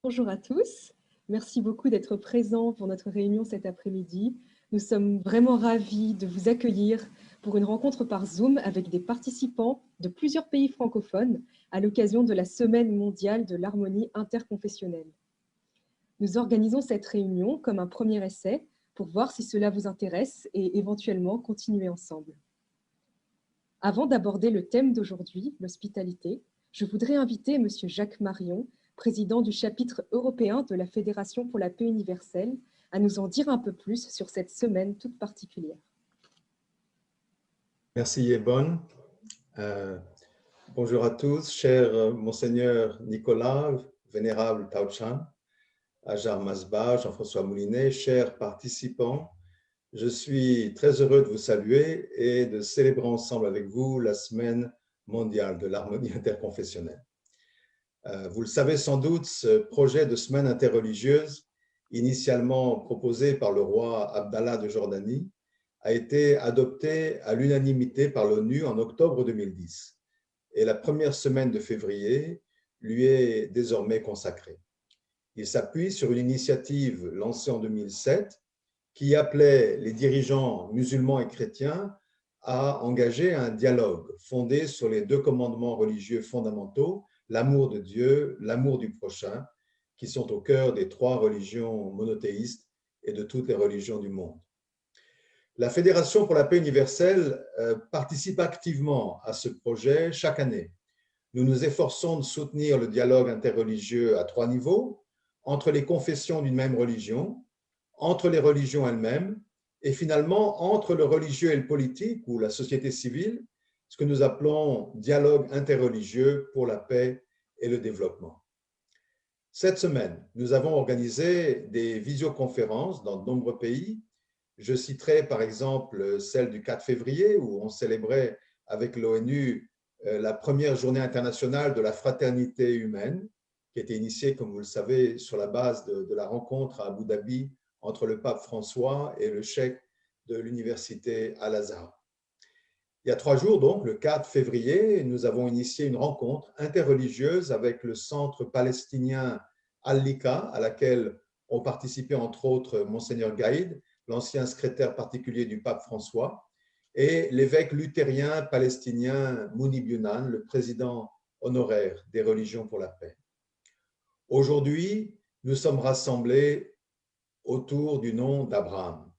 Bonjour à tous. Merci beaucoup d'être présents pour notre réunion cet après-midi. Nous sommes vraiment ravis de vous accueillir pour une rencontre par Zoom avec des participants de plusieurs pays francophones à l'occasion de la Semaine mondiale de l'harmonie interconfessionnelle. Nous organisons cette réunion comme un premier essai pour voir si cela vous intéresse et éventuellement continuer ensemble. Avant d'aborder le thème d'aujourd'hui, l'hospitalité, je voudrais inviter M. Jacques Marion, président du chapitre européen de la Fédération pour la paix universelle, à nous en dire un peu plus sur cette semaine toute particulière. Merci Yvonne. Bonjour à tous, cher Monseigneur Nicolas, Vénérable Taochan, Ajar Masba, Jean-François Moulinet, chers participants, je suis très heureux de vous saluer et de célébrer ensemble avec vous la Semaine mondiale de l'harmonie interconfessionnelle. Vous le savez sans doute, ce projet de semaine interreligieuse, initialement proposé par le roi Abdallah de Jordanie, a été adopté à l'unanimité par l'ONU en octobre 2010. Et la première semaine de février lui est désormais consacrée. Il s'appuie sur une initiative lancée en 2007 qui appelait les dirigeants musulmans et chrétiens à engager un dialogue fondé sur les deux commandements religieux fondamentaux, l'amour de Dieu, l'amour du prochain, qui sont au cœur des trois religions monothéistes et de toutes les religions du monde. La Fédération pour la paix universelle participe activement à ce projet chaque année. Nous nous efforçons de soutenir le dialogue interreligieux à trois niveaux, entre les confessions d'une même religion, entre les religions elles-mêmes et finalement entre le religieux et le politique ou la société civile, ce que nous appelons dialogue interreligieux pour la paix et le développement. Cette semaine, nous avons organisé des visioconférences dans de nombreux pays. Je citerai par exemple celle du 4 février où on célébrait avec l'ONU la première journée internationale de la fraternité humaine, qui a été initiée, comme vous le savez, sur la base de la rencontre à Abu Dhabi entre le pape François et le cheikh de l'université Al-Azhar. Il y a 3 jours, donc, le 4 février, nous avons initié une rencontre interreligieuse avec le centre palestinien Al-Lika, à laquelle ont participé entre autres Monseigneur Gaïd, l'ancien secrétaire particulier du pape François, et l'évêque luthérien palestinien Mounib Younan, le président honoraire des religions pour la paix. Aujourd'hui, nous sommes rassemblés autour du nom d'Abraham.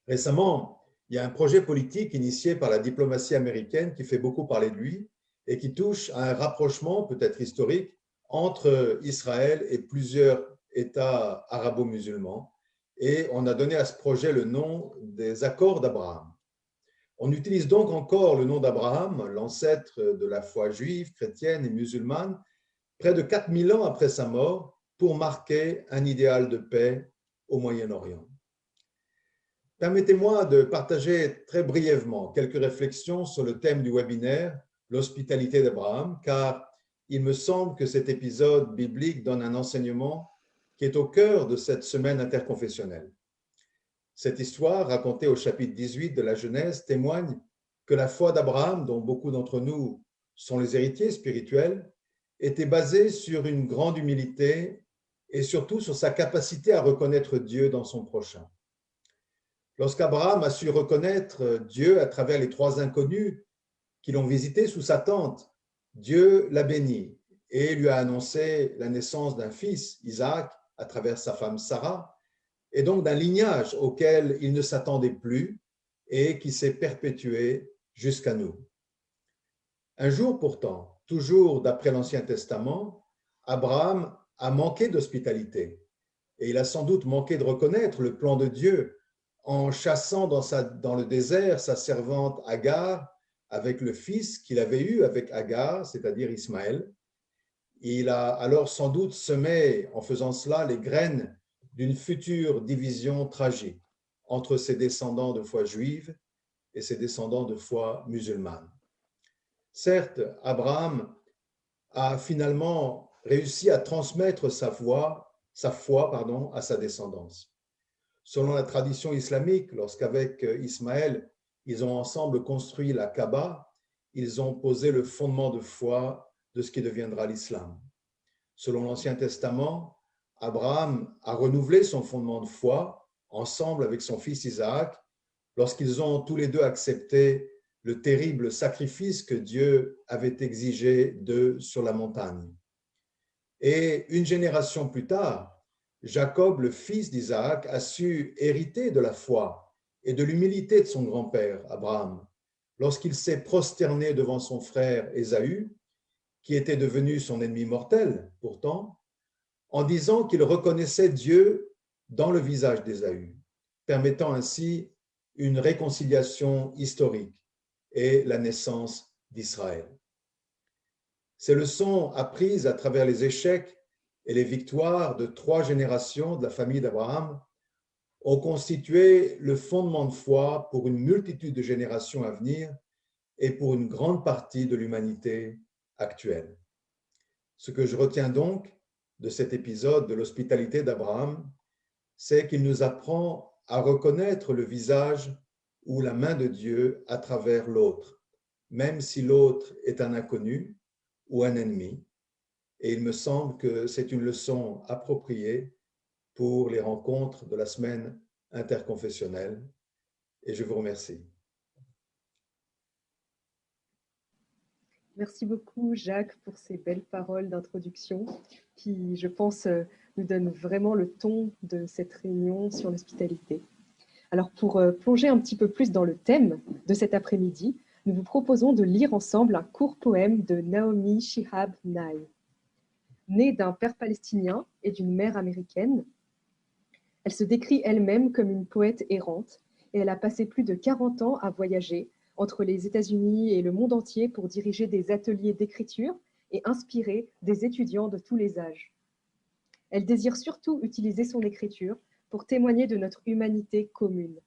Récemment, il y a un projet politique initié par la diplomatie américaine qui fait beaucoup parler de lui et qui touche à un rapprochement peut-être historique entre Israël et plusieurs États arabo-musulmans. Et on a donné à ce projet le nom des accords d'Abraham. On utilise donc encore le nom d'Abraham, l'ancêtre de la foi juive, chrétienne et musulmane, près de 4000 ans après sa mort, pour marquer un idéal de paix au Moyen-Orient. Permettez-moi de partager très brièvement quelques réflexions sur le thème du webinaire, l'hospitalité d'Abraham, car il me semble que cet épisode biblique donne un enseignement qui est au cœur de cette semaine interconfessionnelle. Cette histoire, racontée au chapitre 18 de la Genèse, témoigne que la foi d'Abraham, dont beaucoup d'entre nous sont les héritiers spirituels, était basée sur une grande humilité et surtout sur sa capacité à reconnaître Dieu dans son prochain. Lorsqu'Abraham a su reconnaître Dieu à travers les 3 inconnus qui l'ont visité sous sa tente, Dieu l'a béni et lui a annoncé la naissance d'un fils, Isaac, à travers sa femme Sarah, et donc d'un lignage auquel il ne s'attendait plus et qui s'est perpétué jusqu'à nous. Un jour pourtant, toujours d'après l'Ancien Testament, Abraham a manqué d'hospitalité et il a sans doute manqué de reconnaître le plan de Dieu en chassant dans le désert sa servante Agar avec le fils qu'il avait eu avec Agar, c'est-à-dire Ismaël. Il a alors sans doute semé, en faisant cela, les graines d'une future division tragique entre ses descendants de foi juive et ses descendants de foi musulmane. Certes, Abraham a finalement réussi à transmettre sa foi à sa descendance. Selon la tradition islamique, lorsqu'avec Ismaël, ils ont ensemble construit la Kaaba, ils ont posé le fondement de foi de ce qui deviendra l'islam. Selon l'Ancien Testament, Abraham a renouvelé son fondement de foi ensemble avec son fils Isaac lorsqu'ils ont tous les deux accepté le terrible sacrifice que Dieu avait exigé d'eux sur la montagne. Et une génération plus tard, Jacob, le fils d'Isaac, a su hériter de la foi et de l'humilité de son grand-père, Abraham, lorsqu'il s'est prosterné devant son frère Ésaü, qui était devenu son ennemi mortel pourtant, en disant qu'il reconnaissait Dieu dans le visage d'Ésaü, permettant ainsi une réconciliation historique et la naissance d'Israël. Ces leçons apprises à travers les échecs et les victoires de 3 générations de la famille d'Abraham ont constitué le fondement de foi pour une multitude de générations à venir et pour une grande partie de l'humanité actuelle. Ce que je retiens donc de cet épisode de l'hospitalité d'Abraham, c'est qu'il nous apprend à reconnaître le visage ou la main de Dieu à travers l'autre, même si l'autre est un inconnu ou un ennemi. Et il me semble que c'est une leçon appropriée pour les rencontres de la semaine interconfessionnelle. Et je vous remercie. Merci beaucoup, Jacques, pour ces belles paroles d'introduction qui, je pense, nous donnent vraiment le ton de cette réunion sur l'hospitalité. Alors, pour plonger un petit peu plus dans le thème de cet après-midi, nous vous proposons de lire ensemble un court poème de Naomi Shihab Nye. Née d'un père palestinien et d'une mère américaine, elle se décrit elle-même comme une poète errante et elle a passé plus de 40 ans à voyager entre les États-Unis et le monde entier pour diriger des ateliers d'écriture et inspirer des étudiants de tous les âges. Elle désire surtout utiliser son écriture pour témoigner de notre humanité commune.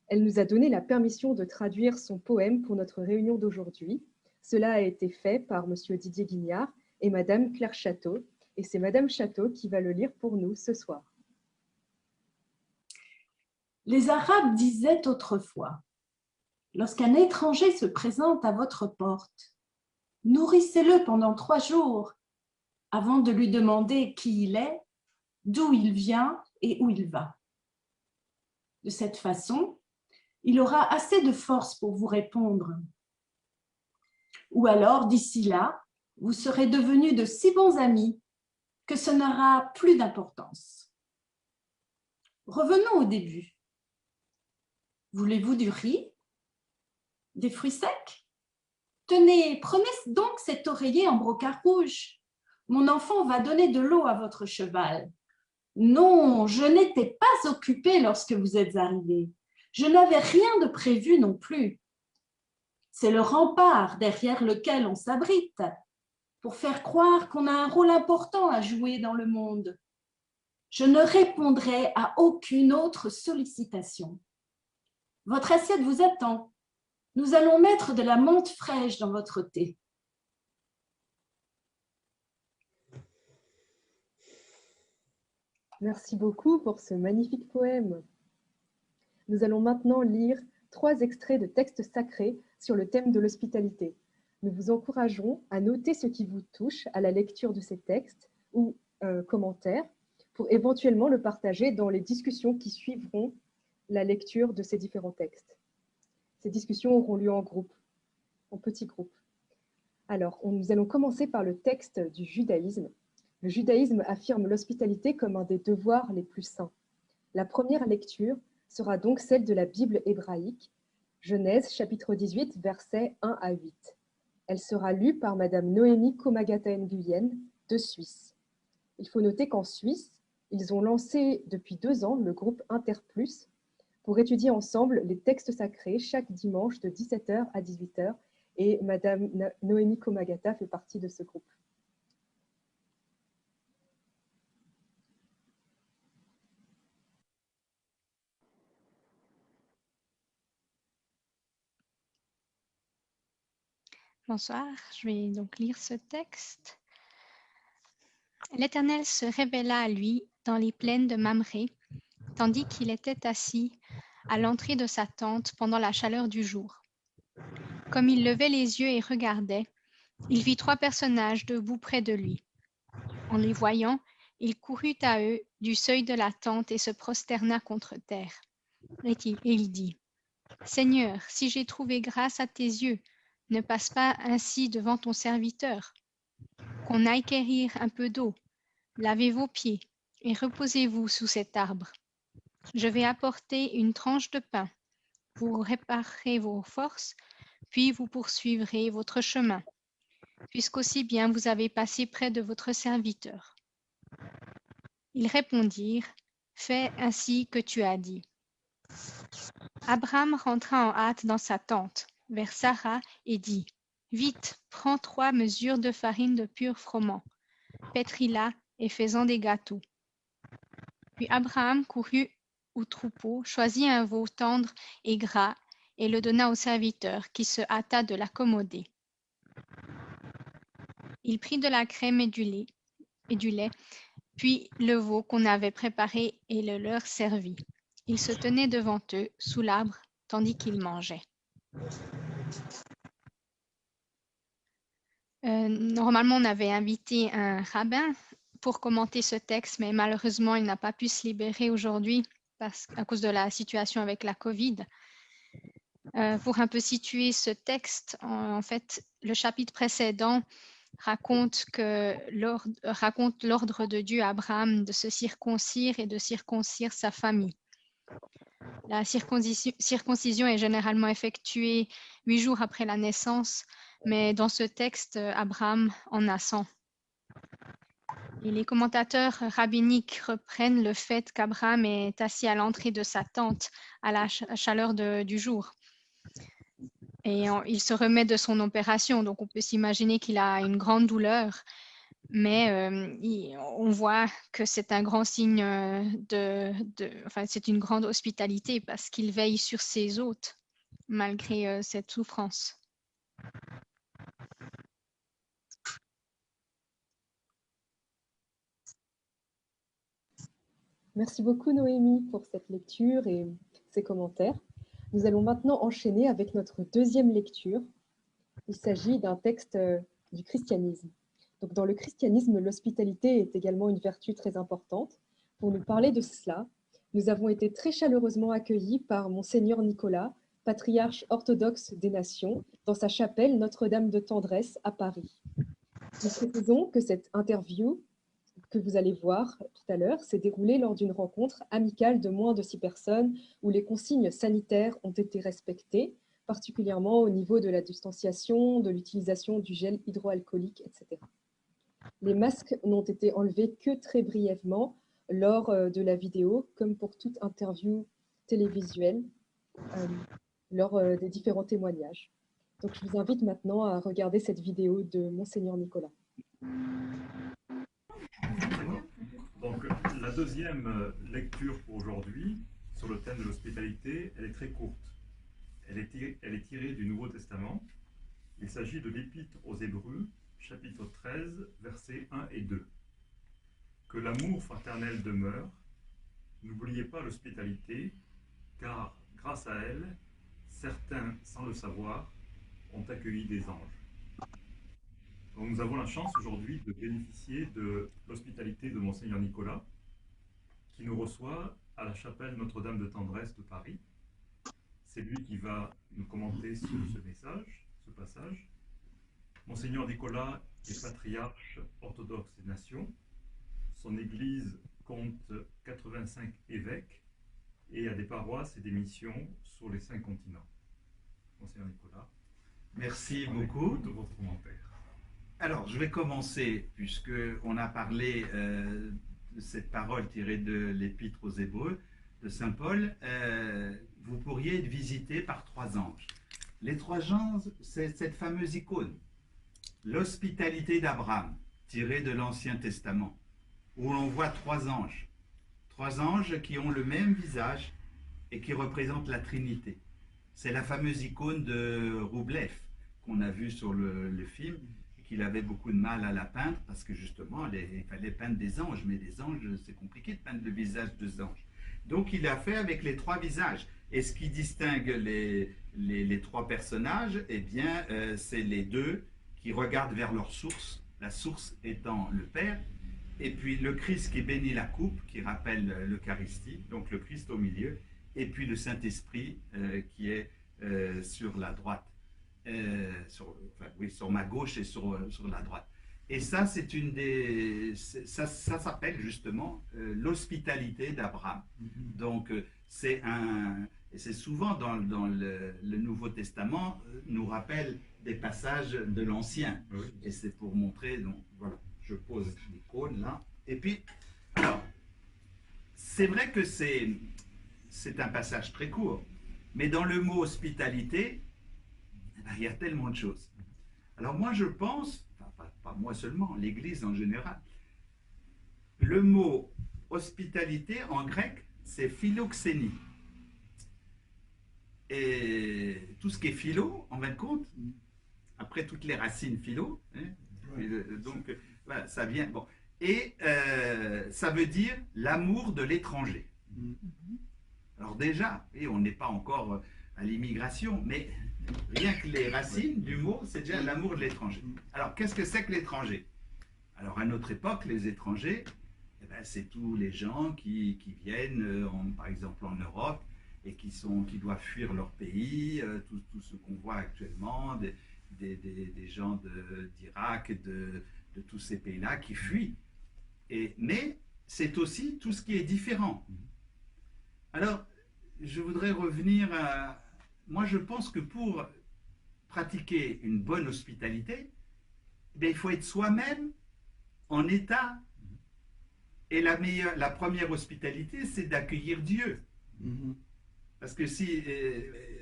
Elle nous a donné la permission de traduire son poème pour notre réunion d'aujourd'hui. Cela a été fait par M. Didier Guignard et Mme Claire Château, et c'est Mme Château qui va le lire pour nous ce soir. Les Arabes disaient autrefois, lorsqu'un étranger se présente à votre porte, nourrissez-le pendant 3 jours avant de lui demander qui il est, d'où il vient et où il va. De cette façon, il aura assez de force pour vous répondre. Ou alors, d'ici là, vous serez devenus de si bons amis que ce n'aura plus d'importance. Revenons au début. Voulez-vous du riz? Des fruits secs? Tenez, prenez donc cet oreiller en brocart rouge. Mon enfant va donner de l'eau à votre cheval. Non, je n'étais pas occupée lorsque vous êtes arrivés. Je n'avais rien de prévu non plus. C'est le rempart derrière lequel on s'abrite pour faire croire qu'on a un rôle important à jouer dans le monde. Je ne répondrai à aucune autre sollicitation. Votre assiette vous attend. Nous allons mettre de la menthe fraîche dans votre thé. Merci beaucoup pour ce magnifique poème. Nous allons maintenant lire 3 extraits de textes sacrés sur le thème de l'hospitalité. Nous vous encourageons à noter ce qui vous touche à la lecture de ces textes ou commentaires pour éventuellement le partager dans les discussions qui suivront la lecture de ces différents textes. Ces discussions auront lieu en groupe, en petits groupes. Alors, nous allons commencer par le texte du judaïsme. Le judaïsme affirme l'hospitalité comme un des devoirs les plus saints. La première lecture sera donc celle de la Bible hébraïque, Genèse chapitre 18, versets 1 à 8. Elle sera lue par Madame Noémie Komagata-Nguyen de Suisse. Il faut noter qu'en Suisse, ils ont lancé depuis 2 ans le groupe Interplus pour étudier ensemble les textes sacrés chaque dimanche de 17h à 18h et Madame Noémie Komagata fait partie de ce groupe. Bonsoir, je vais donc lire ce texte. L'Éternel se révéla à lui dans les plaines de Mamré, tandis qu'il était assis à l'entrée de sa tente pendant la chaleur du jour. Comme il levait les yeux et regardait, il vit 3 personnages debout près de lui. En les voyant, il courut à eux du seuil de la tente et se prosterna contre terre. Et il dit, « Seigneur, si j'ai trouvé grâce à tes yeux, ne passe pas ainsi devant ton serviteur. Qu'on aille quérir un peu d'eau, lavez vos pieds et reposez-vous sous cet arbre. Je vais apporter une tranche de pain. Vous réparerez vos forces, puis vous poursuivrez votre chemin, puisqu'aussi bien vous avez passé près de votre serviteur. » Ils répondirent, « Fais ainsi que tu as dit. » Abraham rentra en hâte dans sa tente, vers Sarah, et dit, « Vite, prends 3 mesures de farine de pur froment, pétris-la et fais-en des gâteaux. » Puis Abraham courut au troupeau, choisit un veau tendre et gras, et le donna au serviteur, qui se hâta de l'accommoder. Il prit de la crème et du lait, puis le veau qu'on avait préparé et le leur servit. Il se tenait devant eux, sous l'arbre, tandis qu'ils mangeaient. Normalement, on avait invité un rabbin pour commenter ce texte, mais malheureusement, il n'a pas pu se libérer aujourd'hui à cause de la situation avec la Covid. Pour un peu situer ce texte, en fait, le chapitre précédent raconte l'ordre de Dieu à Abraham de se circoncire et de circoncire sa famille. La circoncision est généralement effectuée 8 jours après la naissance, mais dans ce texte, Abraham en a 100. Et les commentateurs rabbiniques reprennent le fait qu'Abraham est assis à l'entrée de sa tente à la chaleur du jour. Et il se remet de son opération, donc on peut s'imaginer qu'il a une grande douleur, mais on voit que c'est un grand signe c'est une grande hospitalité parce qu'il veille sur ses hôtes malgré cette souffrance. Merci beaucoup Noémie pour cette lecture et ces commentaires. Nous allons maintenant enchaîner avec notre deuxième lecture. Il s'agit d'un texte du christianisme. Donc, dans le christianisme, l'hospitalité est également une vertu très importante. Pour nous parler de cela, nous avons été très chaleureusement accueillis par Monseigneur Nicolas, patriarche orthodoxe des nations, dans sa chapelle Notre-Dame de Tendresse à Paris. Nous précisons que cette interview que vous allez voir tout à l'heure s'est déroulée lors d'une rencontre amicale de moins de 6 personnes où les consignes sanitaires ont été respectées, particulièrement au niveau de la distanciation, de l'utilisation du gel hydroalcoolique, etc. Les masques n'ont été enlevés que très brièvement lors de la vidéo, comme pour toute interview télévisuelle, lors des différents témoignages. Donc, je vous invite maintenant à regarder cette vidéo de Monseigneur Nicolas. Donc, la deuxième lecture pour aujourd'hui, sur le thème de l'hospitalité, elle est très courte. Elle est tirée du Nouveau Testament. Il s'agit de l'Épître aux Hébreux, chapitre 13, versets 1 et 2. Que l'amour fraternel demeure, n'oubliez pas l'hospitalité, car grâce à elle, certains, sans le savoir, ont accueilli des anges. Donc, nous avons la chance aujourd'hui de bénéficier de l'hospitalité de Monseigneur Nicolas, qui nous reçoit à la chapelle Notre-Dame de Tendresse de Paris. C'est lui qui va nous commenter sur ce passage. Monseigneur Nicolas est patriarche orthodoxe des nations. Son église compte 85 évêques et a des paroisses et des missions sur les 5 continents. Monseigneur Nicolas, merci beaucoup de votre commentaire. Alors, je vais commencer, puisqu'on a parlé de cette parole tirée de l'Épître aux Hébreux de Saint Paul. Vous pourriez être visité par 3 anges. Les 3 anges, c'est cette fameuse icône, l'hospitalité d'Abraham, tirée de l'Ancien Testament, où l'on voit 3 anges. 3 anges qui ont le même visage et qui représentent la Trinité. C'est la fameuse icône de Roublev qu'on a vue sur le film, qu'il avait beaucoup de mal à la peindre parce que justement il fallait peindre des anges, mais des anges c'est compliqué de peindre le visage des anges. Donc il a fait avec les 3 visages. Et ce qui distingue les 3 personnages, eh bien c'est les 2 qui regardent vers leur source, la source étant le Père, et puis le Christ qui bénit la coupe, qui rappelle l'Eucharistie, donc le Christ au milieu, et puis le Saint-Esprit qui est sur la droite, sur ma gauche et sur la droite. Et ça, c'est une des, ça s'appelle justement l'hospitalité d'Abraham. Donc c'est souvent dans le Nouveau Testament nous rappelle des passages de l'Ancien. Oui. Et c'est pour montrer, donc voilà, je pose l'icône là. Et puis, alors, c'est vrai que c'est un passage très court, mais dans le mot hospitalité, il y a tellement de choses. Alors moi je pense, pas moi seulement, l'Église en général, le mot hospitalité en grec, c'est philoxénie. Et tout ce qui est philo, en fin de compte, après toutes les racines philo, hein, donc voilà, ça vient. Bon. Et ça veut dire l'amour de l'étranger. Alors déjà, et on n'est pas encore à l'immigration, mais rien que les racines du mot, c'est déjà l'amour de l'étranger. Alors qu'est-ce que c'est que l'étranger? Alors à notre époque, les étrangers, eh ben, c'est tous les gens qui viennent, par exemple en Europe, et qui doivent fuir leur pays, tout ce qu'on voit actuellement, des gens d'Irak, de tous ces pays-là qui fuient. Mais c'est aussi tout ce qui est différent. Alors, je voudrais revenir à... Moi, je pense que pour pratiquer une bonne hospitalité, eh il faut être soi-même en état. Et la première hospitalité, c'est d'accueillir Dieu. Parce que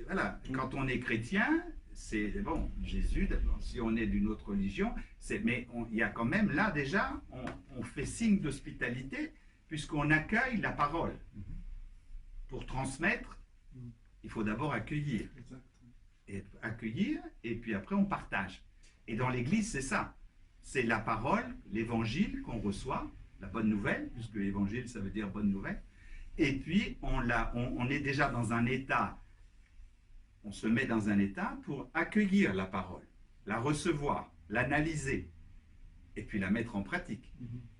voilà, quand on est chrétien, c'est bon, Jésus, d'abord, si on est d'une autre religion, mais il y a quand même là déjà, on fait signe d'hospitalité puisqu'on accueille la parole. Pour transmettre, il faut d'abord accueillir. Et puis après on partage. Et dans l'Église, c'est ça. C'est la parole, l'évangile qu'on reçoit, la bonne nouvelle, puisque l'évangile, ça veut dire bonne nouvelle. Et puis, on est déjà dans un état, on se met dans un état pour accueillir la parole, la recevoir, l'analyser, et puis la mettre en pratique.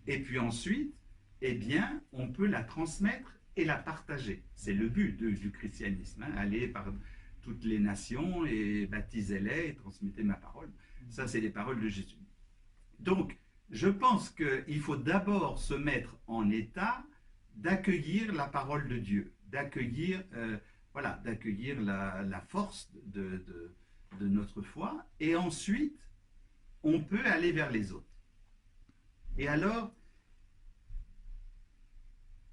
Et puis ensuite, eh bien, on peut la transmettre et la partager. C'est le but du christianisme, hein, aller par toutes les nations et baptisez-les et transmettez ma parole. Ça, c'est les paroles de Jésus. Donc, je pense qu'il faut d'abord se mettre en état d'accueillir la parole de Dieu, d'accueillir la force de notre foi, et ensuite, on peut aller vers les autres. Et alors,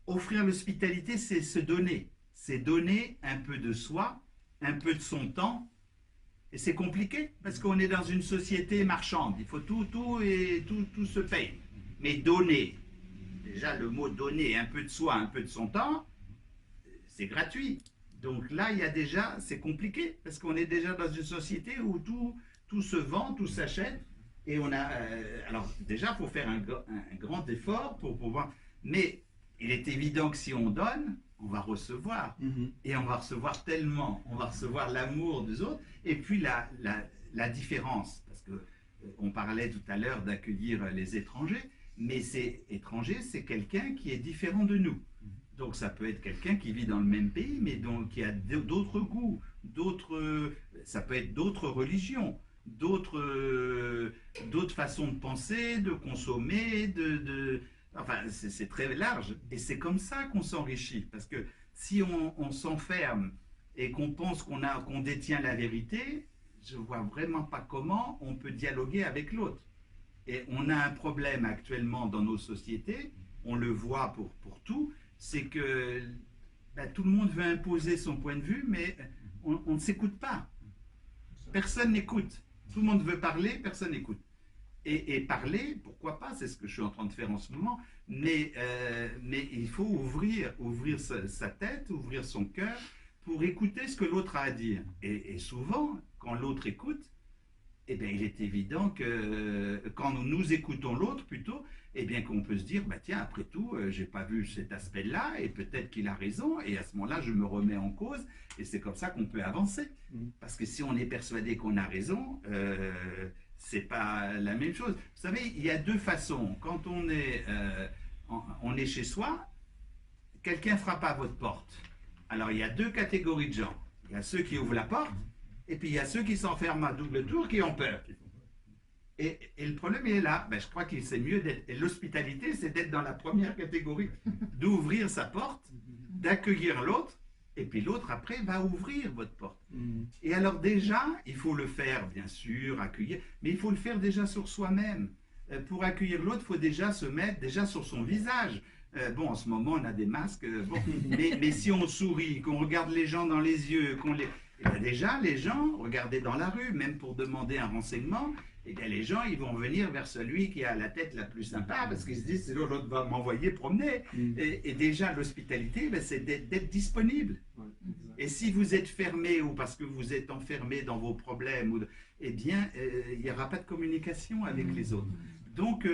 offrir l'hospitalité, c'est se donner. C'est donner un peu de soi, un peu de son temps. Et c'est compliqué, parce qu'on est dans une société marchande. Il faut tout se paye. Mais donner, déjà le mot donner, un peu de soi, un peu de son temps, c'est gratuit. Donc là, il y a déjà, c'est compliqué, parce qu'on est déjà dans une société où tout se vend, tout s'achète. Et on a, alors déjà, il faut faire un grand effort pour pouvoir... Mais il est évident que si on donne, on va recevoir. Et on va recevoir tellement, on va recevoir l'amour des autres. Et puis la différence, parce qu'on parlait tout à l'heure d'accueillir les étrangers, mais étranger, c'est quelqu'un qui est différent de nous. Donc ça peut être quelqu'un qui vit dans le même pays, mais qui a d'autres goûts, ça peut être d'autres religions, d'autres façons de penser, de consommer, enfin, c'est très large. Et c'est comme ça qu'on s'enrichit. Parce que si on s'enferme et qu'on pense qu'on détient la vérité, je ne vois vraiment pas comment on peut dialoguer avec l'autre. Et on a un problème actuellement dans nos sociétés, on le voit pour tout, c'est que tout le monde veut imposer son point de vue, mais on ne s'écoute pas. Personne n'écoute. Tout le monde veut parler, personne n'écoute. Et parler, pourquoi pas, c'est ce que je suis en train de faire en ce moment, mais il faut ouvrir sa tête, ouvrir son cœur pour écouter ce que l'autre a à dire. Et souvent, quand l'autre écoute, eh bien, il est évident que quand nous écoutons l'autre plutôt, eh bien qu'on peut se dire, tiens, après tout, j'ai pas vu cet aspect-là, et peut-être qu'il a raison, et à ce moment-là, je me remets en cause, et c'est comme ça qu'on peut avancer. Parce que si on est persuadé qu'on a raison, c'est pas la même chose. Vous savez, il y a deux façons. Quand on est chez soi, quelqu'un frappe à votre porte. Alors, il y a deux catégories de gens. Il y a ceux qui ouvrent la porte, et puis il y a ceux qui s'enferment à double tour, qui ont peur. Et le problème, il est là. Ben, je crois que c'est mieux d'être... Et l'hospitalité, c'est d'être dans la première catégorie, d'ouvrir sa porte, d'accueillir l'autre, et puis l'autre, après, va ouvrir votre porte. Et alors déjà, il faut le faire, bien sûr, accueillir, mais il faut le faire déjà sur soi-même. Pour accueillir l'autre, il faut déjà se mettre déjà sur son visage. Bon, en ce moment, on a des masques, bon, mais si on sourit, qu'on regarde les gens dans les yeux, eh bien déjà, les gens, regardez dans la rue, même pour demander un renseignement, eh bien, les gens, ils vont venir vers celui qui a la tête la plus sympa, parce qu'ils se disent, sinon l'autre va m'envoyer promener. Et déjà, l'hospitalité, ben, c'est d'être disponible. Et si vous êtes fermé, ou parce que vous êtes enfermé dans vos problèmes, eh bien, il n'y aura pas de communication avec les autres. Donc,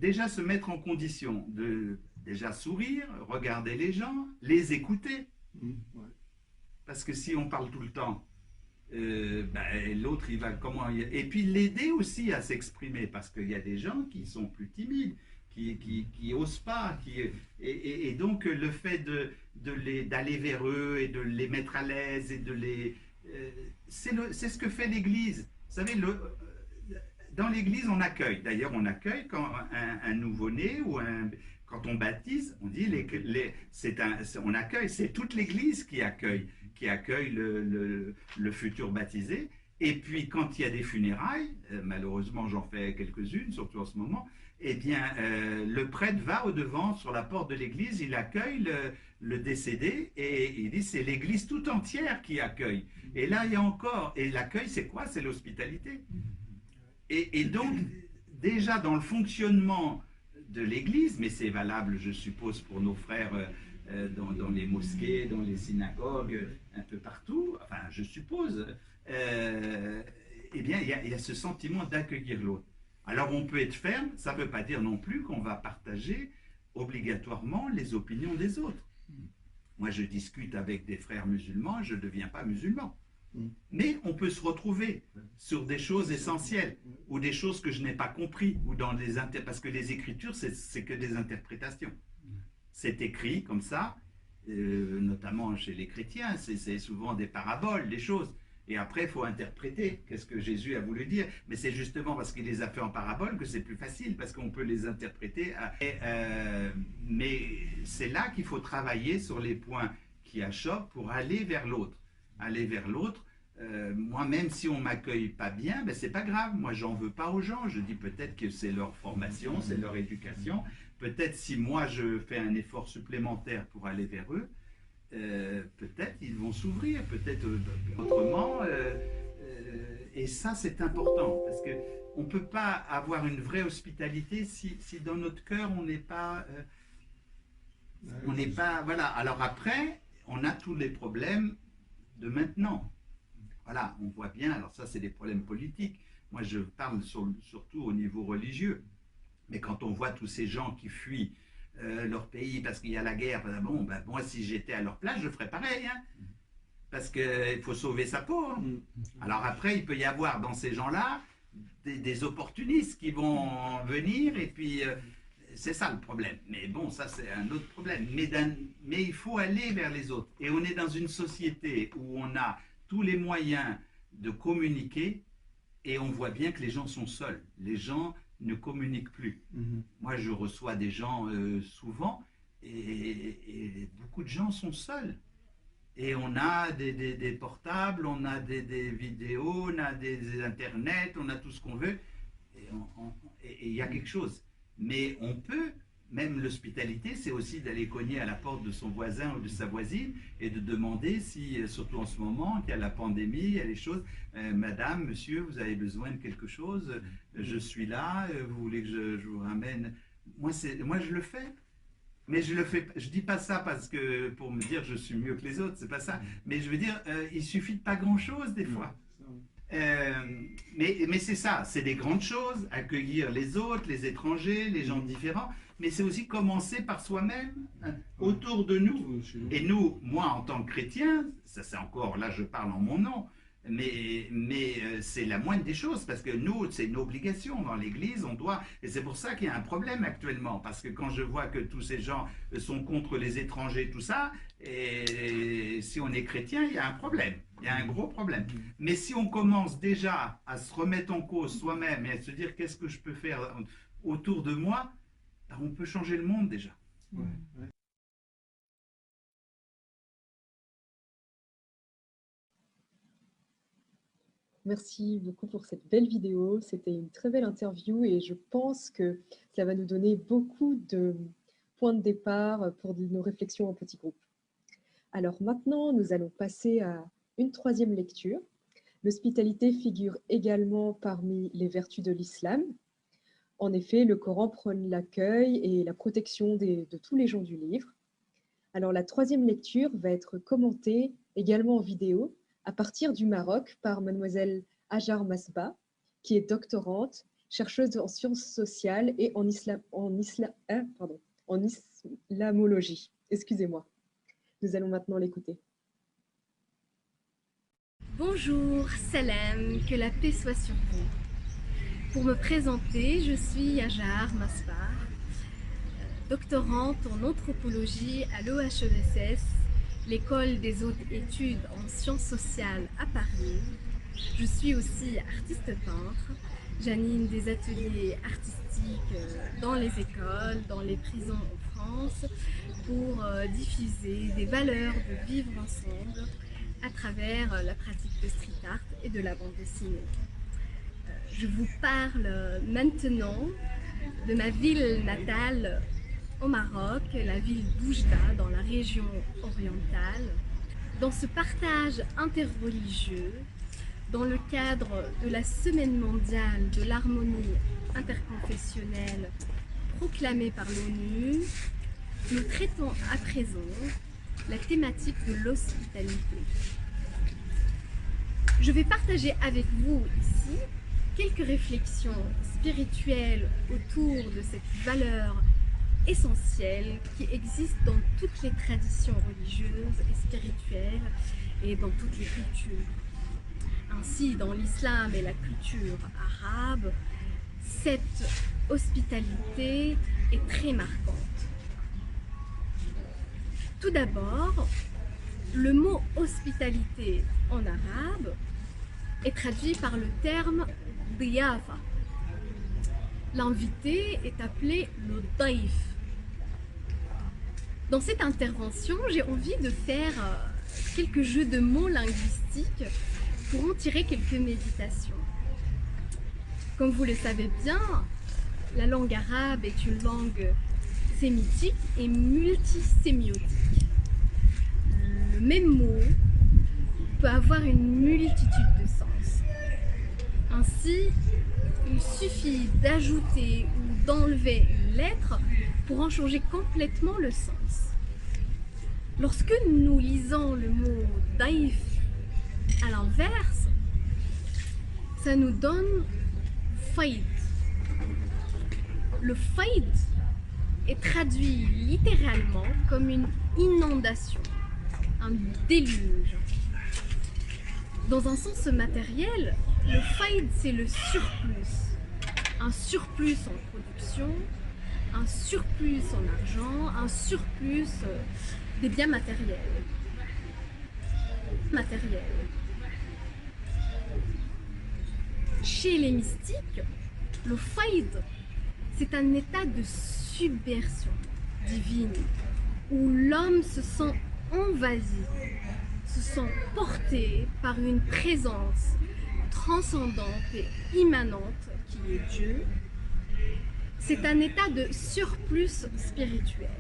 déjà se mettre en condition de déjà sourire, regarder les gens, les écouter. Parce que si on parle tout le temps, ben, l'autre, il va comment... Et puis l'aider aussi à s'exprimer, parce qu'il y a des gens qui sont plus timides, qui osent pas. Et donc le fait d'aller vers eux et de les mettre à l'aise et de les... c'est ce que fait l'Église. Vous savez, dans l'Église, on accueille. D'ailleurs, on accueille quand un nouveau-né ou quand on baptise, on dit on accueille. C'est toute l'Église qui accueille le futur baptisé. Et puis, quand il y a des funérailles, malheureusement, j'en fais quelques-unes, surtout en ce moment, eh bien, le prêtre va au-devant, sur la porte de l'église, il accueille le décédé et il dit c'est l'église tout entière qui accueille. Et là, il y a encore, et l'accueil, c'est quoi? C'est l'hospitalité. Et donc, déjà dans le fonctionnement de l'église, mais c'est valable, je suppose, pour nos frères dans les mosquées, dans les synagogues, un peu partout, enfin, je suppose, eh bien, il y a ce sentiment d'accueillir l'autre. Alors, on peut être ferme, ça ne veut pas dire non plus qu'on va partager obligatoirement les opinions des autres. Moi, je discute avec des frères musulmans, je ne deviens pas musulman. Mais on peut se retrouver sur des choses essentielles ou des choses que je n'ai pas compris ou dans parce que les écritures, c'est que des interprétations. C'est écrit comme ça, notamment chez les chrétiens, c'est souvent des paraboles, des choses. Et après, il faut interpréter qu'est-ce que Jésus a voulu dire. Mais c'est justement parce qu'il les a fait en parabole que c'est plus facile, parce qu'on peut les interpréter. Mais c'est là qu'il faut travailler sur les points qui achoppent pour aller vers l'autre. Aller vers l'autre. Moi, même si on ne m'accueille pas bien, ben, c'est pas grave. Moi, j'en veux pas aux gens. Je dis peut-être que c'est leur formation, c'est leur éducation. Peut-être si moi, je fais un effort supplémentaire pour aller vers eux, peut-être ils vont s'ouvrir, peut-être autrement. Et ça, c'est important, parce qu'on ne peut pas avoir une vraie hospitalité si dans notre cœur, on n'est pas... Voilà. Alors après, on a tous les problèmes de maintenant. Voilà, on voit bien, alors ça, c'est des problèmes politiques. Moi, je parle surtout au niveau religieux. Mais quand on voit tous ces gens qui fuient leur pays parce qu'il y a la guerre, bon, ben, moi, si j'étais à leur place, je ferais pareil. Hein, parce qu'il faut sauver sa peau. Hein. Alors après, il peut y avoir dans ces gens-là des opportunistes qui vont venir et puis c'est ça le problème. Mais bon, ça c'est un autre problème. Mais il faut aller vers les autres. Et on est dans une société où on a tous les moyens de communiquer et on voit bien que les gens sont seuls. Les gens ne communiquent plus. Moi, je reçois des gens souvent et beaucoup de gens sont seuls. Et on a des portables, on a des vidéos, on a des internets, on a tout ce qu'on veut. Et il y a quelque chose. Mais on peut, même l'hospitalité, c'est aussi d'aller cogner à la porte de son voisin ou de sa voisine et de demander si, surtout en ce moment, qu'il y a la pandémie, il y a les choses, madame, monsieur, vous avez besoin de quelque chose, je suis là, vous voulez que je vous ramène. Moi, je le fais. Mais je dis pas ça parce que pour me dire je suis mieux que les autres, c'est pas ça. Mais je veux dire, il suffit de pas grand-chose des fois. Mais c'est ça, c'est des grandes choses, accueillir les autres, les étrangers, les gens différents, mais c'est aussi commencer par soi-même, hein, autour de nous. Et nous, moi en tant que chrétien, ça c'est encore, là je parle en mon nom, Mais c'est la moindre des choses, parce que nous, c'est une obligation dans l'Église, on doit, et c'est pour ça qu'il y a un problème actuellement, parce que quand je vois que tous ces gens sont contre les étrangers, tout ça, et si on est chrétien, il y a un problème, il y a un gros problème. Mais si on commence déjà à se remettre en cause soi-même et à se dire qu'est-ce que je peux faire autour de moi, on peut changer le monde déjà. Ouais. Merci beaucoup pour cette belle vidéo. C'était une très belle interview et je pense que ça va nous donner beaucoup de points de départ pour nos réflexions en petit groupe. Alors maintenant, nous allons passer à une troisième lecture. L'hospitalité figure également parmi les vertus de l'islam. En effet, le Coran prône l'accueil et la protection de tous les gens du livre. Alors la troisième lecture va être commentée également en vidéo à partir du Maroc par mademoiselle Hajar Masbah, qui est doctorante, chercheuse en sciences sociales et en islamologie. Excusez-moi. Nous allons maintenant l'écouter. Bonjour, salam, que la paix soit sur vous. Pour me présenter, je suis Hajar Masbah, doctorante en anthropologie à l'OHESS, l'école des hautes études en sciences sociales à Paris. Je suis aussi artiste peintre. J'anime des ateliers artistiques dans les écoles, dans les prisons en France, pour diffuser des valeurs de vivre ensemble à travers la pratique de street art et de la bande dessinée. Je vous parle maintenant de ma ville natale au Maroc, la ville d'Oujda, dans la région orientale. Dans ce partage interreligieux, dans le cadre de la Semaine mondiale de l'harmonie interconfessionnelle proclamée par l'ONU, nous traitons à présent la thématique de l'hospitalité. Je vais partager avec vous ici quelques réflexions spirituelles autour de cette valeur essentielle qui existe dans toutes les traditions religieuses et spirituelles et dans toutes les cultures. Ainsi, dans l'islam et la culture arabe, cette hospitalité est très marquante. Tout d'abord, le mot hospitalité en arabe est traduit par le terme diyafa. L'invité est appelé le daif. Dans cette intervention, j'ai envie de faire quelques jeux de mots linguistiques pour en tirer quelques méditations. Comme vous le savez bien, la langue arabe est une langue sémitique et multisémiotique. Le même mot peut avoir une multitude de sens. Ainsi, il suffit d'ajouter ou d'enlever une lettre pour en changer complètement le sens. Lorsque nous lisons le mot daif à l'inverse, ça nous donne faïd. Le faïd est traduit littéralement comme une inondation, un déluge. Dans un sens matériel, le faïd c'est le surplus. Un surplus en production, un surplus en argent, un surplus des biens matériels. Chez les mystiques, le faïd, c'est un état de subversion divine où l'homme se sent envahi, se sent porté par une présence transcendante et immanente qui est Dieu. C'est un état de surplus spirituel.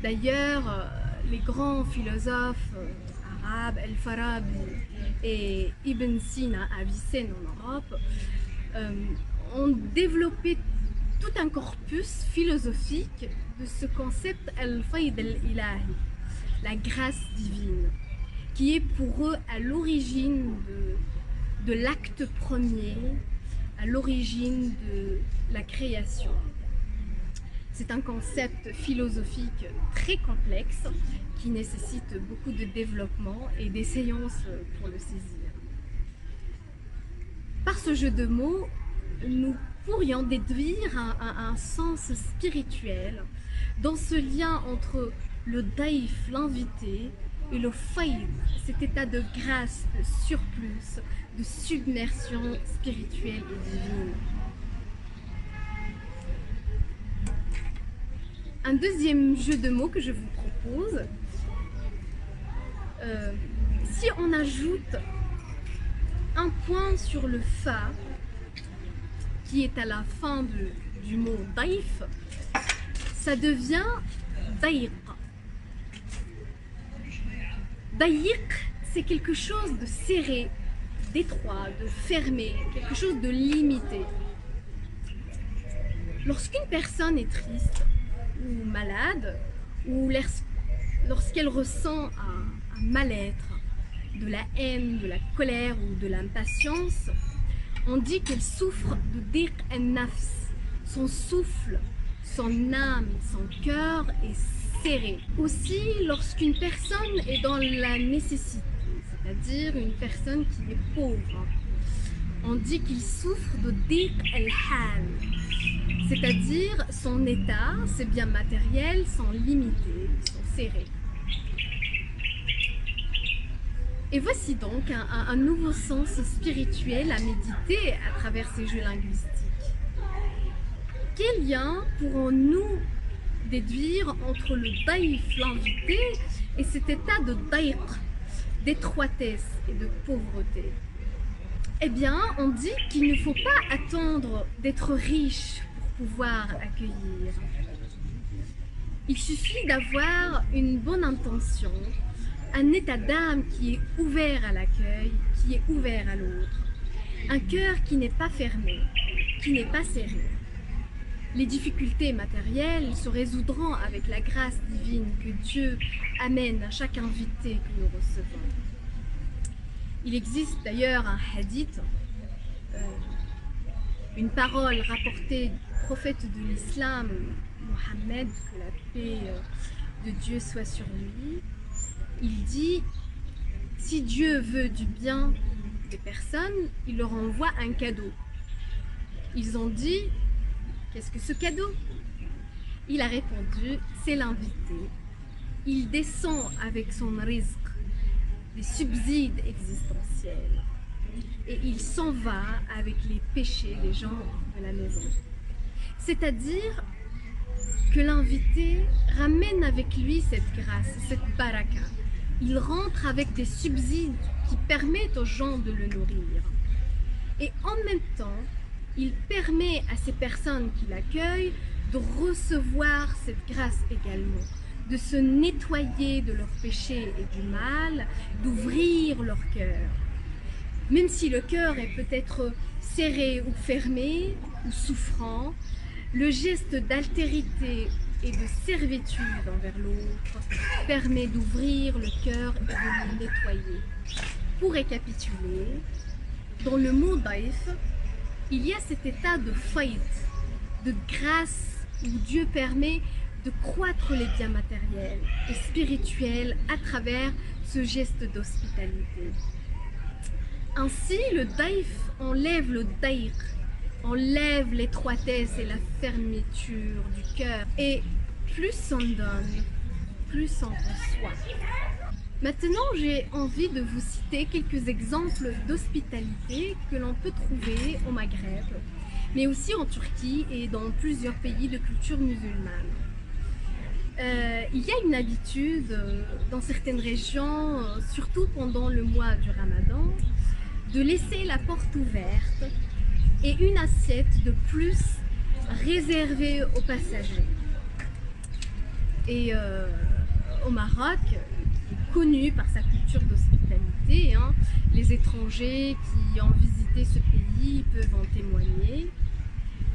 D'ailleurs, les grands philosophes arabes, Al-Farabi et Ibn Sina à Avicenne en Europe, ont développé tout un corpus philosophique de ce concept al-fayd al-ilahi, la grâce divine, qui est pour eux à l'origine de l'acte premier, à l'origine de la création. C'est un concept philosophique très complexe qui nécessite beaucoup de développement et des séances pour le saisir. Par ce jeu de mots, nous pourrions déduire un sens spirituel dans ce lien entre le daïf, l'invité, et le faïd, cet état de grâce, de surplus, de submersion spirituelle et divine. Un deuxième jeu de mots que je vous propose, si on ajoute un point sur le fa, qui est à la fin du mot daïf, ça devient daïq. Daïq, c'est quelque chose de serré, d'étroit, de fermé, quelque chose de limité. Lorsqu'une personne est triste ou malade, ou lorsqu'elle ressent un mal-être, de la haine, de la colère ou de l'impatience, on dit qu'elle souffre de diq en-nafs. Son souffle, son âme, son cœur est serré. Aussi, lorsqu'une personne est dans la nécessité, c'est-à-dire une personne qui est pauvre, on dit qu'il souffre de diq el-hal, c'est-à-dire son état, ses biens matériels sont limités, sont serrés. Et voici donc un nouveau sens spirituel à méditer à travers ces jeux linguistiques. Quel lien pourrons-nous déduire entre le daïf, l'invité, et cet état de daïq, d'étroitesse et de pauvreté? Eh bien, on dit qu'il ne faut pas attendre d'être riche pour pouvoir accueillir. Il suffit d'avoir une bonne intention, un état d'âme qui est ouvert à l'accueil, qui est ouvert à l'autre. Un cœur qui n'est pas fermé, qui n'est pas serré. Les difficultés matérielles se résoudront avec la grâce divine que Dieu amène à chaque invité que nous recevons. Il existe d'ailleurs un hadith, une parole rapportée du prophète de l'islam, Mohammed, que la paix de Dieu soit sur lui. Il dit, si Dieu veut du bien des personnes, il leur envoie un cadeau. Ils ont dit, qu'est-ce que ce cadeau? Il a répondu, c'est l'invité. Il descend avec son rizq, des subsides existentiels, et il s'en va avec les péchés des gens de la maison. C'est-à-dire que l'invité ramène avec lui cette grâce, cette baraka. Il rentre avec des subsides qui permettent aux gens de le nourrir. Et en même temps, il permet à ces personnes qui l'accueillent de recevoir cette grâce également, de se nettoyer de leurs péchés et du mal, d'ouvrir leur cœur. Même si le cœur est peut-être serré ou fermé ou souffrant, le geste d'altérité et de servitude envers l'autre permet d'ouvrir le cœur et de le nettoyer. Pour récapituler, dans le mot daïf, il y a cet état de faïd, de grâce où Dieu permet de croître les biens matériels et spirituels à travers ce geste d'hospitalité. Ainsi, le daïf enlève le daïq, enlève l'étroitesse et la fermeture du cœur, et plus on donne, plus on reçoit. Maintenant, j'ai envie de vous citer quelques exemples d'hospitalité que l'on peut trouver au Maghreb, mais aussi en Turquie et dans plusieurs pays de culture musulmane. Il y a une habitude dans certaines régions, surtout pendant le mois du Ramadan, de laisser la porte ouverte et une assiette de plus réservée aux passagers. Et au Maroc, qui est connu par sa culture d'hospitalité, les étrangers qui ont visité ce pays peuvent en témoigner,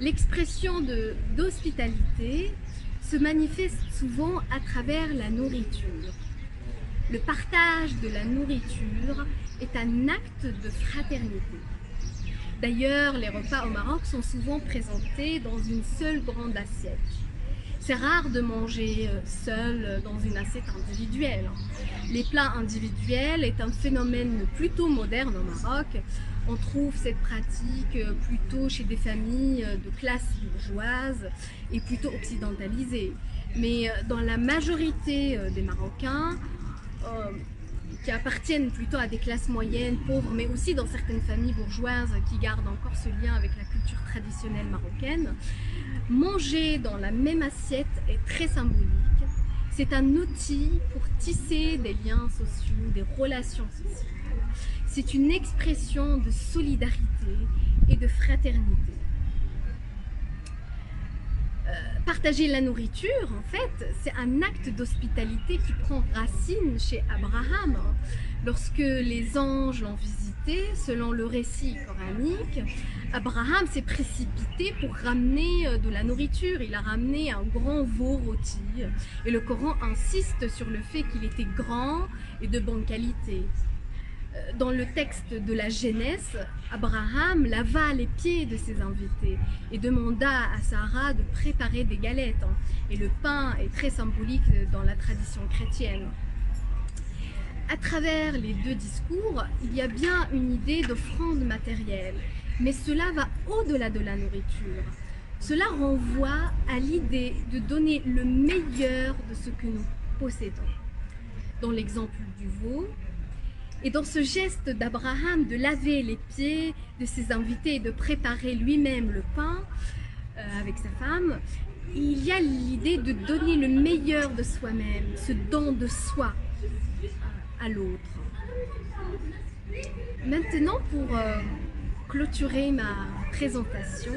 l'expression d'hospitalité se manifeste souvent à travers la nourriture. Le partage de la nourriture est un acte de fraternité. D'ailleurs, les repas au Maroc sont souvent présentés dans une seule grande assiette. C'est rare de manger seul dans une assiette individuelle. Les plats individuels est un phénomène plutôt moderne au Maroc. On trouve cette pratique plutôt chez des familles de classe bourgeoise et plutôt occidentalisées. Mais dans la majorité des Marocains, qui appartiennent plutôt à des classes moyennes, pauvres, mais aussi dans certaines familles bourgeoises qui gardent encore ce lien avec la culture traditionnelle marocaine, manger dans la même assiette est très symbolique. C'est un outil pour tisser des liens sociaux, des relations sociales. C'est une expression de solidarité et de fraternité. Partager la nourriture, en fait, c'est un acte d'hospitalité qui prend racine chez Abraham. Lorsque les anges l'ont visité, selon le récit coranique, Abraham s'est précipité pour ramener de la nourriture. Il a ramené un grand veau rôti. Et le Coran insiste sur le fait qu'il était grand et de bonne qualité. Dans le texte de la Genèse, Abraham lava les pieds de ses invités et demanda à Sarah de préparer des galettes. Et le pain est très symbolique dans la tradition chrétienne. À travers les deux discours, il y a bien une idée d'offrande matérielle, mais cela va au-delà de la nourriture. Cela renvoie à l'idée de donner le meilleur de ce que nous possédons. Dans l'exemple du veau, et dans ce geste d'Abraham de laver les pieds de ses invités et de préparer lui-même le pain avec sa femme, il y a l'idée de donner le meilleur de soi-même, ce don de soi à l'autre. Maintenant, pour clôturer ma présentation,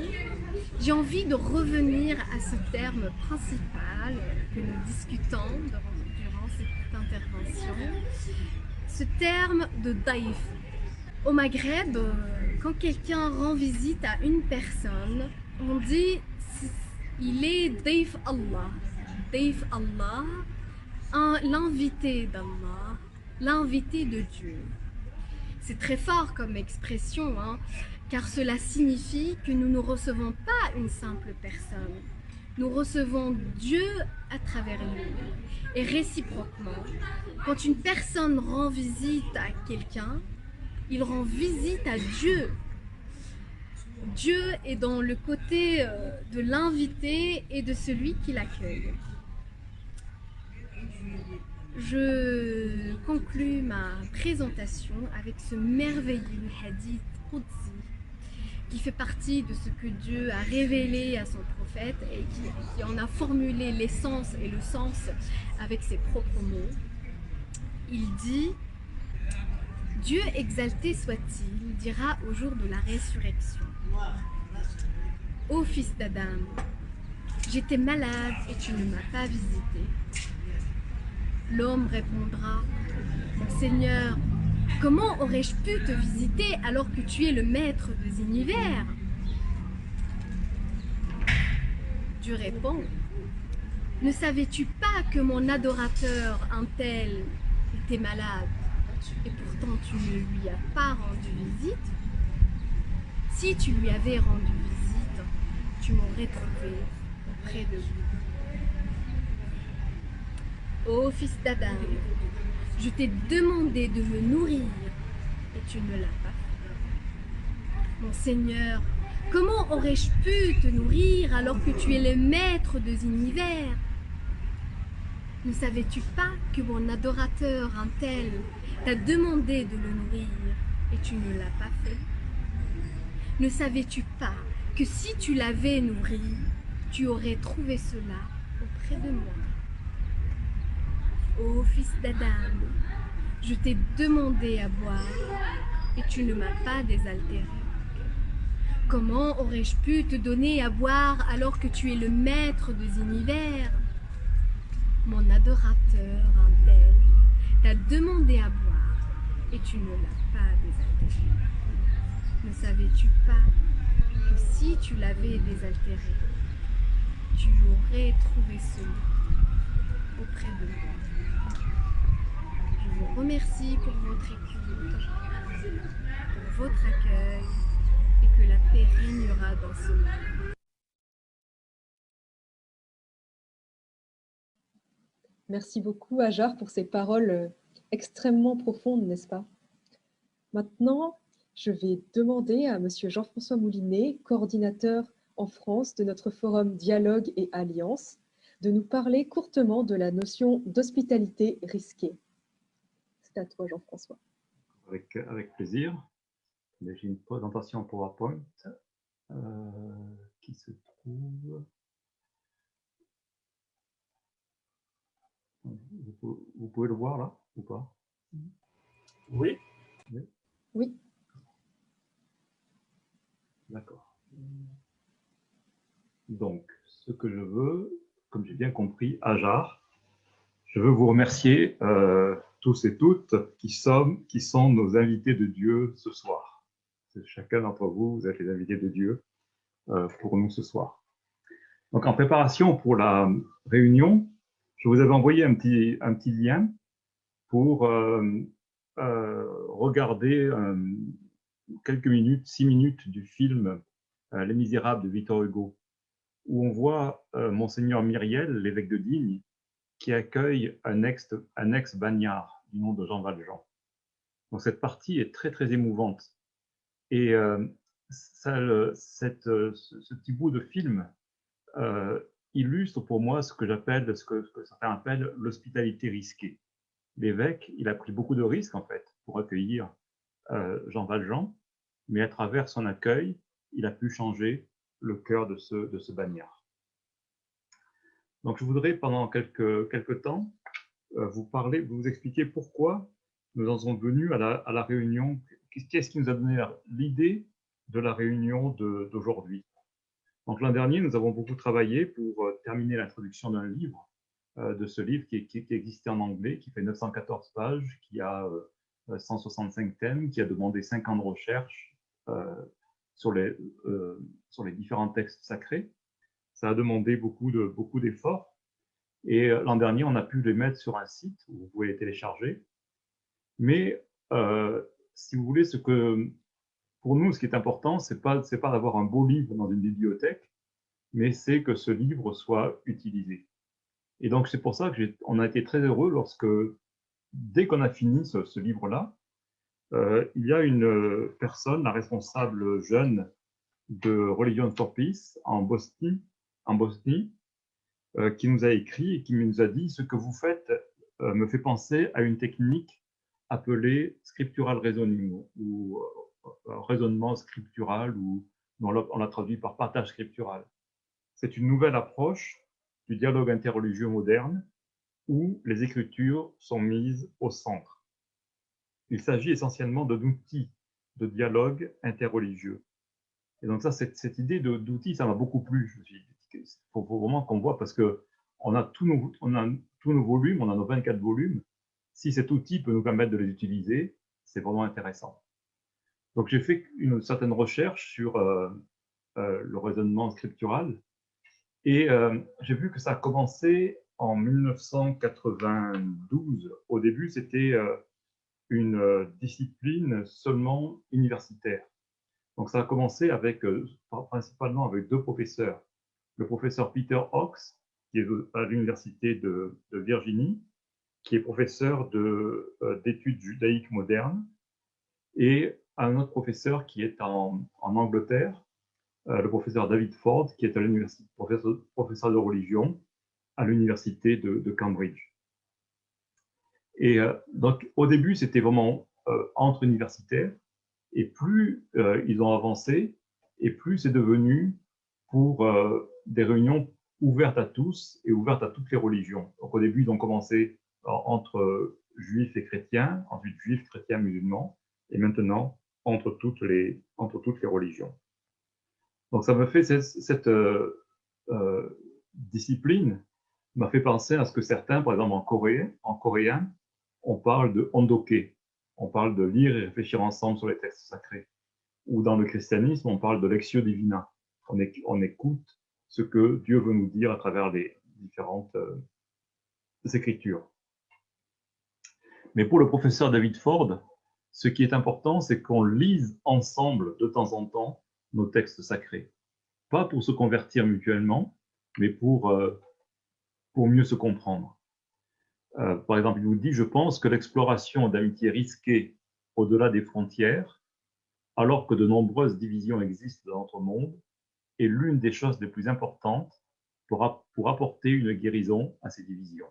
j'ai envie de revenir à ce terme principal que nous discutons durant cette intervention. Ce terme de daïf. Au Maghreb, quand quelqu'un rend visite à une personne, on dit il est daïf Allah. Daïf Allah, l'invité d'Allah, l'invité de Dieu. C'est très fort comme expression, car cela signifie que nous ne recevons pas une simple personne. Nous recevons Dieu à travers lui. Et réciproquement, quand une personne rend visite à quelqu'un, il rend visite à Dieu. Dieu est dans le côté de l'invité et de celui qui l'accueille. Je conclus ma présentation avec ce merveilleux hadith Qudsi qui fait partie de ce que Dieu a révélé à son prophète et qui en a formulé l'essence et le sens avec ses propres mots. Il dit « Dieu exalté soit-il dira au jour de la résurrection. Ô fils d'Adam, j'étais malade et tu ne m'as pas visité. » L'homme répondra « Mon Seigneur, comment aurais-je pu te visiter alors que tu es le maître des univers ?» Dieu répond « Ne savais-tu pas que mon adorateur, un tel, était malade et pourtant tu ne lui as pas rendu visite? Si tu lui avais rendu visite, tu m'aurais trouvé auprès de lui. Ô fils d'Adam, je t'ai demandé de me nourrir et tu ne l'as pas fait. Mon Seigneur, comment aurais-je pu te nourrir alors que tu es le maître des univers? Ne savais-tu pas que mon adorateur, un tel, t'a demandé de le nourrir et tu ne l'as pas fait? Ne savais-tu pas que si tu l'avais nourri, tu aurais trouvé cela auprès de moi? Ô fils d'Adam, je t'ai demandé à boire et tu ne m'as pas désaltéré. Comment aurais-je pu te donner à boire alors que tu es le maître des univers? Mon adorateur, un tel, t'a demandé à boire et tu ne l'as pas désaltéré. Ne savais-tu pas que si tu l'avais désaltéré, tu aurais trouvé cela auprès de moi? Je vous remercie pour votre écoute, pour votre accueil et que la paix régnera dans ce monde. Merci beaucoup, Hajar, pour ces paroles extrêmement profondes, n'est-ce pas? Maintenant, je vais demander à Monsieur Jean-François Moulinet, coordinateur en France de notre forum Dialogue et Alliance, de nous parler courtement de la notion d'hospitalité risquée. C'est à toi, Jean-François. Avec plaisir. J'ai une présentation PowerPoint qui se trouve... Vous pouvez le voir là ou pas? Oui. Oui. D'accord. Donc, ce que je veux, comme j'ai bien compris, Hajar, je veux vous remercier tous et toutes qui sont nos invités de Dieu ce soir. Chacun d'entre vous, vous êtes les invités de Dieu pour nous ce soir. Donc, en préparation pour la réunion, je vous avais envoyé un petit lien pour regarder quelques minutes, 6 minutes du film Les Misérables de Victor Hugo, où on voit Monseigneur Myriel, l'évêque de Digne, qui accueille un ex-bagnard du nom de Jean Valjean. Donc cette partie est très très émouvante. Et ce petit bout de film illustre pour moi ce que certains appellent l'hospitalité risquée. L'évêque, il a pris beaucoup de risques en fait pour accueillir Jean Valjean, mais à travers son accueil, il a pu changer le cœur de ce bagnard. Donc je voudrais pendant quelques temps vous expliquer pourquoi nous en sommes venus à la réunion. Qu'est-ce qui nous a donné l'idée de la réunion d'aujourd'hui? Donc l'an dernier, nous avons beaucoup travaillé pour terminer l'introduction d'un livre, de ce livre qui existait en anglais, qui fait 914 pages, qui a 165 thèmes, qui a demandé 5 ans de recherche sur les différents textes sacrés. Ça a demandé beaucoup d'efforts. Et l'an dernier, on a pu les mettre sur un site où vous pouvez les télécharger. Mais si vous voulez, pour nous, ce qui est important, c'est pas d'avoir un beau livre dans une bibliothèque, mais c'est que ce livre soit utilisé. Et donc, c'est pour ça qu'on a été très heureux dès qu'on a fini ce livre-là, il y a une personne, la responsable jeune de Religion for Peace en Bosnie, qui nous a écrit et qui nous a dit « Ce que vous faites me fait penser à une technique appelée scriptural reasoning ou raisonnement scriptural, ou on l'a traduit par partage scriptural. C'est une nouvelle approche du dialogue interreligieux moderne où les Écritures sont mises au centre. Il s'agit essentiellement d'outils de dialogue interreligieux. Et donc ça, cette idée d'outils, ça m'a beaucoup plu. Il faut vraiment qu'on voit, parce qu'on a tous nos volumes, on a nos 24 volumes. Si cet outil peut nous permettre de les utiliser, c'est vraiment intéressant. Donc j'ai fait une certaine recherche sur le raisonnement scriptural, et j'ai vu que ça a commencé en 1992. Au début, c'était une discipline seulement universitaire. Donc ça a commencé principalement avec 2 professeurs. Le professeur Peter Hawkes, qui est à l'université de Virginie, qui est professeur d'études judaïques modernes, et un autre professeur qui est en Angleterre, le professeur David Ford, qui est à l'université, professeur de religion à l'université de Cambridge. Et donc, au début, c'était vraiment entre universitaires, et plus ils ont avancé, et plus c'est devenu pour des réunions ouvertes à tous et ouvertes à toutes les religions. Donc, au début, ils ont commencé entre juifs et chrétiens, ensuite juifs, chrétiens, musulmans, et maintenant entre toutes les religions. Donc ça me fait cette discipline m'a fait penser à ce que certains, par exemple en coréen, on parle de ondoke, on parle de lire et réfléchir ensemble sur les textes sacrés. Ou dans le christianisme, on parle de lectio divina, on écoute ce que Dieu veut nous dire à travers les différentes écritures. Mais pour le professeur David Ford, ce qui est important, c'est qu'on lise ensemble de temps en temps nos textes sacrés. Pas pour se convertir mutuellement, mais pour mieux se comprendre. Par exemple, il vous dit « Je pense que l'exploration d'amitiés risquées au-delà des frontières, alors que de nombreuses divisions existent dans notre monde, est l'une des choses les plus importantes pour apporter une guérison à ces divisions.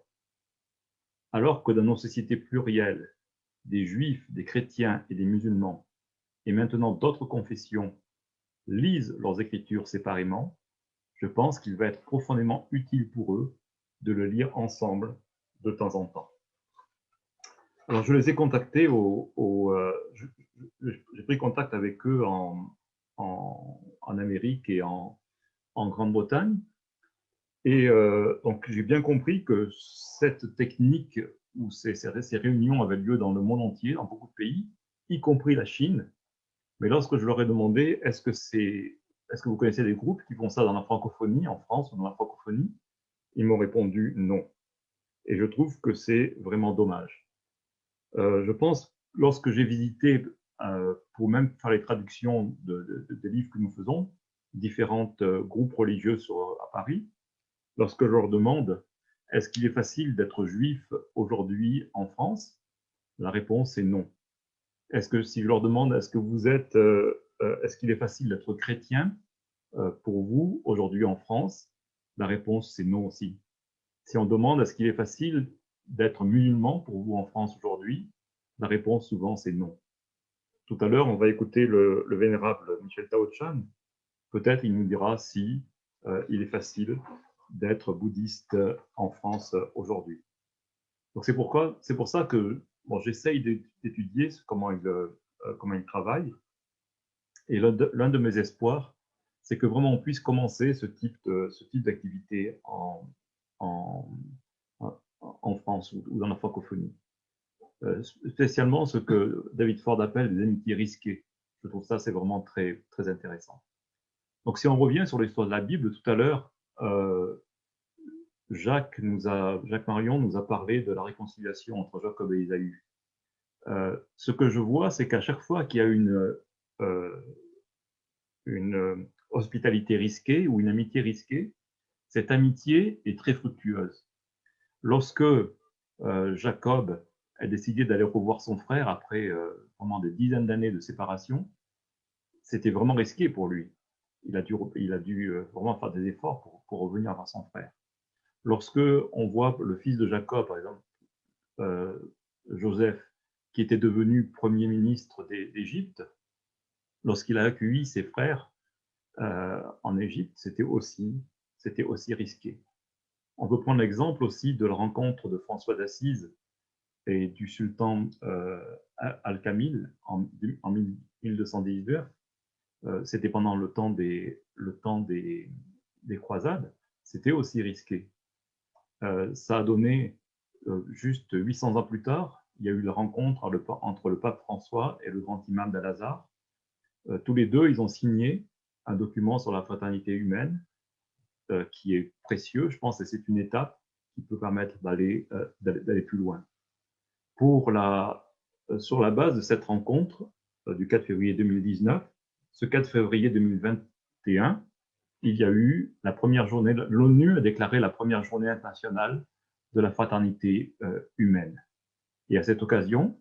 Alors que dans nos sociétés plurielles, des juifs, des chrétiens et des musulmans, et maintenant d'autres confessions, lisent leurs écritures séparément, je pense qu'il va être profondément utile pour eux de le lire ensemble de temps en temps. » Alors, je les ai contactés, j'ai pris contact avec eux en Amérique et en Grande-Bretagne. Et donc, j'ai bien compris que cette technique où ces réunions avaient lieu dans le monde entier, dans beaucoup de pays, y compris la Chine. Mais lorsque je leur ai demandé, est-ce que vous connaissez des groupes qui font ça dans la francophonie, en France ou dans la francophonie, ils m'ont répondu non. Et je trouve que c'est vraiment dommage. Je pense, lorsque j'ai visité, pour même faire les traductions des livres que nous faisons, différents groupes religieux à Paris, lorsque je leur demande « Est-ce qu'il est facile d'être juif aujourd'hui en France ?» La réponse est non. Si je leur demande « Est-ce qu'il est facile d'être chrétien pour vous aujourd'hui en France ?» La réponse c'est non aussi. Si on demande « Est-ce qu'il est facile d'être musulman pour vous en France aujourd'hui ?» La réponse souvent c'est non. Tout à l'heure, on va écouter le vénérable Michel Tao-Chan. Peut-être il nous dira si il est facile d'être bouddhiste en France aujourd'hui. Donc c'est pour ça que j'essaye d'étudier comment il travaille. Et l'un de mes espoirs, c'est que vraiment on puisse commencer ce type d'activité en France ou dans la francophonie. Spécialement ce que David Ford appelle des amitiés risquées. Je trouve ça, c'est vraiment très, très intéressant. Donc si on revient sur l'histoire de la Bible, tout à l'heure, Jacques Marion nous a parlé de la réconciliation entre Jacob et Ésaü. Ce que je vois, c'est qu'à chaque fois qu'il y a une hospitalité risquée ou une amitié risquée, cette amitié est très fructueuse. Lorsque Jacob a décidé d'aller revoir son frère après pendant des dizaines d'années de séparation, c'était vraiment risqué pour lui. Il a dû vraiment faire des efforts pour revenir vers son frère. Lorsque on voit le fils de Jacob, par exemple, Joseph, qui était devenu premier ministre d'Égypte, lorsqu'il a accueilli ses frères en Égypte, c'était aussi risqué. On peut prendre l'exemple aussi de la rencontre de François d'Assise et du sultan Al-Kamil en 1219. C'était pendant le temps des croisades. C'était aussi risqué. Ça a donné, juste 800 ans plus tard, il y a eu la rencontre entre le pape François et le grand imam d'Al-Azhar. Tous les deux, ils ont signé un document sur la fraternité humaine qui est précieux, je pense, et c'est une étape qui peut permettre d'aller plus loin. Sur la base de cette rencontre du 4 février 2019, ce 4 février 2021, il y a eu la première journée, l'ONU a déclaré la première journée internationale de la fraternité humaine. Et à cette occasion,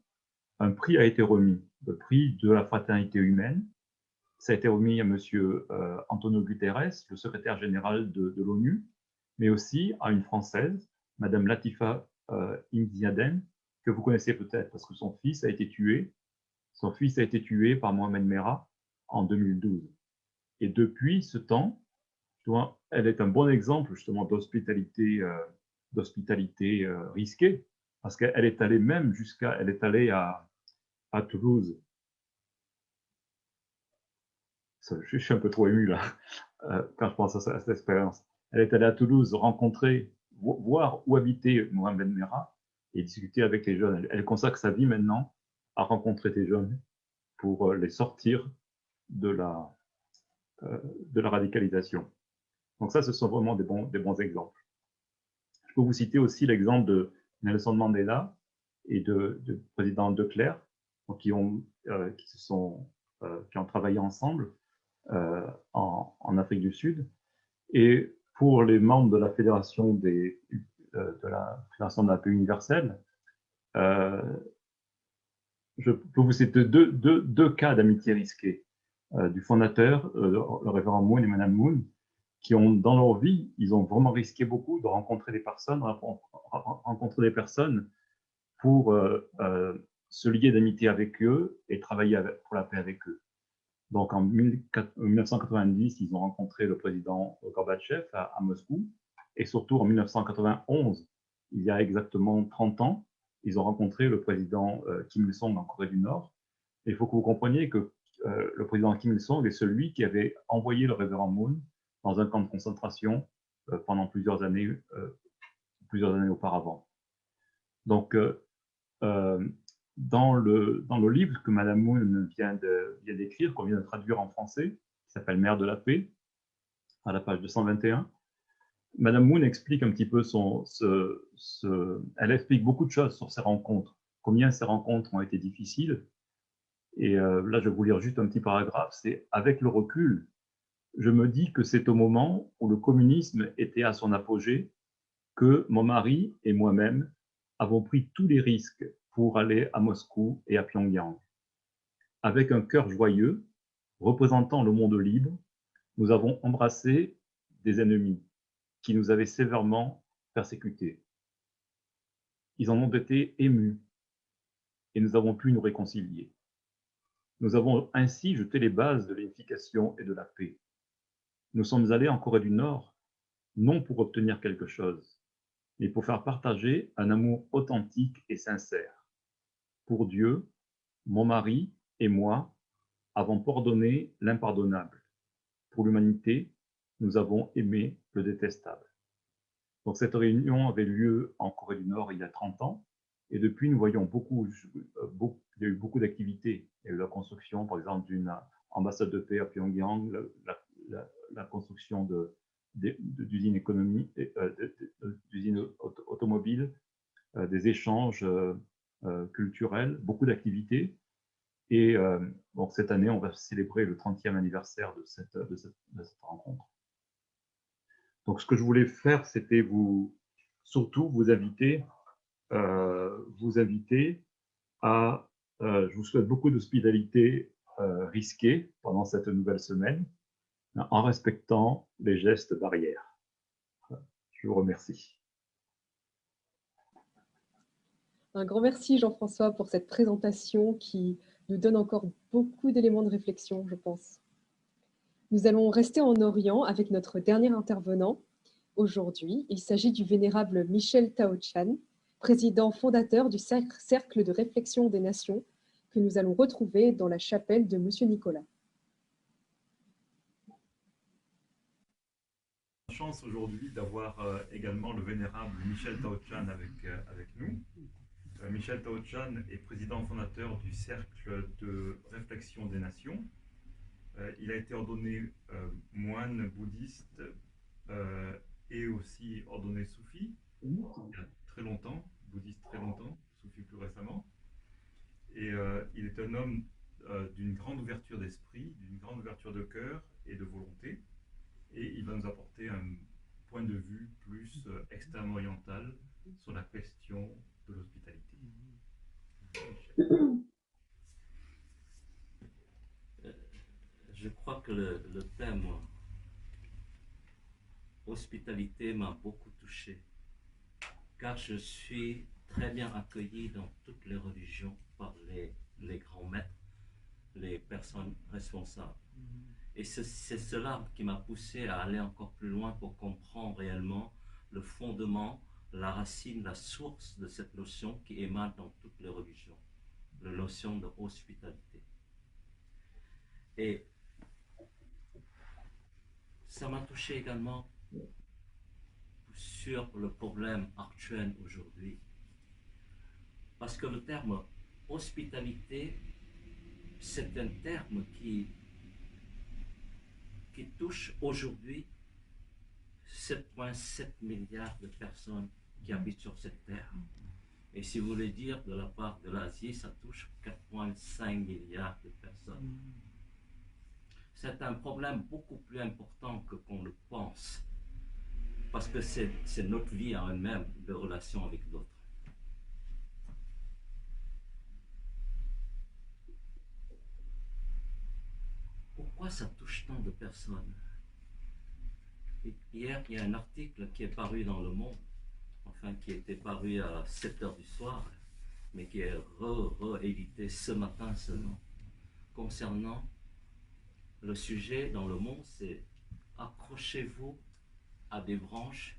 un prix a été remis, le prix de la fraternité humaine. Ça a été remis à M. Antonio Guterres, le secrétaire général de l'ONU, mais aussi à une Française, Mme Latifa Imziaden, que vous connaissez peut-être parce que son fils a été tué. Son fils a été tué par Mohamed Merah en 2012. Et depuis ce temps, elle est un bon exemple justement d'hospitalité risquée, parce qu'elle est allée même elle est allée à Toulouse. Je suis un peu trop ému là, quand je pense à cette expérience. Elle est allée à Toulouse rencontrer, voir où habitait Mohamed Merah et discuter avec les jeunes. Elle consacre sa vie maintenant à rencontrer des jeunes pour les sortir de la radicalisation. Donc ça, ce sont vraiment des bons exemples. Je peux vous citer aussi l'exemple de Nelson Mandela et du président De Klerk, qui ont travaillé ensemble en Afrique du Sud. Et pour les membres de la Fédération de la Fondation de la paix universelle. Je peux vous citer deux cas d'amitié risquée du fondateur, le révérend Moon et Madame Moon, qui ont, dans leur vie, ils ont vraiment risqué beaucoup de rencontrer des personnes, pour se lier d'amitié avec eux et travailler pour la paix avec eux. Donc en 1990, ils ont rencontré le président Gorbatchev à Moscou, et surtout en 1991, il y a exactement 30 ans, ils ont rencontré le président Kim Il-sung en Corée du Nord. Et il faut que vous compreniez que le président Kim Il-sung est celui qui avait envoyé le révérend Moon dans un camp de concentration pendant plusieurs années auparavant. Donc, dans le livre que Madame Moon vient d'écrire, qu'on vient de traduire en français, qui s'appelle Mère de la paix, à la page 221, Madame Moon explique un petit peu elle explique beaucoup de choses sur ces rencontres, combien ces rencontres ont été difficiles. Et là, je vais vous lire juste un petit paragraphe. C'est « Avec le recul, je me dis que c'est au moment où le communisme était à son apogée que mon mari et moi-même avons pris tous les risques pour aller à Moscou et à Pyongyang. Avec un cœur joyeux, représentant le monde libre, nous avons embrassé des ennemis qui nous avaient sévèrement persécutés. Ils en ont été émus et nous avons pu nous réconcilier. Nous avons ainsi jeté les bases de l'unification et de la paix. Nous sommes allés en Corée du Nord, non pour obtenir quelque chose, mais pour faire partager un amour authentique et sincère. Pour Dieu, mon mari et moi avons pardonné l'impardonnable. Pour l'humanité, nous avons aimé le détestable. » Donc cette réunion avait lieu en Corée du Nord il y a 30 ans, et depuis nous voyons il y a eu beaucoup d'activités. Il y a eu la construction, par exemple, d'une ambassade de paix à Pyongyang, la construction d'usines économiques, d'usines automobiles, des échanges culturels, beaucoup d'activités. Et donc cette année, on va célébrer le 30e anniversaire de cette rencontre. Donc ce que je voulais faire, c'était surtout vous inviter à... je vous souhaite beaucoup d'hospitalité risquée pendant cette nouvelle semaine, en respectant les gestes barrières. Je vous remercie. Un grand merci Jean-François pour cette présentation qui nous donne encore beaucoup d'éléments de réflexion, je pense. Nous allons rester en Orient avec notre dernier intervenant. Aujourd'hui, il s'agit du vénérable Michel Tao-Chan, président fondateur du Cercle de réflexion des nations, que nous allons retrouver dans la chapelle de Monsieur Nicolas. Chance aujourd'hui d'avoir également le vénérable Michel Tao-Chan avec nous. Michel Tao-Chan est président fondateur du Cercle de réflexion des nations. Il a été ordonné moine bouddhiste et aussi ordonné soufi il y a très longtemps, bouddhiste très longtemps, soufi plus récemment. Et il est un homme d'une grande ouverture d'esprit, d'une grande ouverture de cœur et de volonté. Et il va nous apporter un point de vue plus extrême-oriental sur la question de l'hospitalité. Je crois que le thème hospitalité m'a beaucoup touché, car je suis très bien accueilli dans toutes les religions par les grands maîtres, les personnes responsables. Et c'est cela qui m'a poussé à aller encore plus loin pour comprendre réellement le fondement, la racine, la source de cette notion qui émane dans toutes les religions, la notion de hospitalité. Et ça m'a touché également sur le problème actuel aujourd'hui, parce que le terme hospitalité, c'est un terme qui touche aujourd'hui 7,7 milliards de personnes qui habitent sur cette terre. Et si vous voulez dire de la part de l'Asie, ça touche 4,5 milliards de personnes. C'est un problème beaucoup plus important que qu'on le pense. parce que c'est notre vie en elle-même de relation avec d'autres. Pourquoi ça touche tant de personnes? Hier, il y a un article qui est paru dans Le Monde, enfin qui était paru à 7 h du soir, mais qui est réédité ce matin seulement, concernant le sujet dans Le Monde, c'est accrochez-vous à des branches,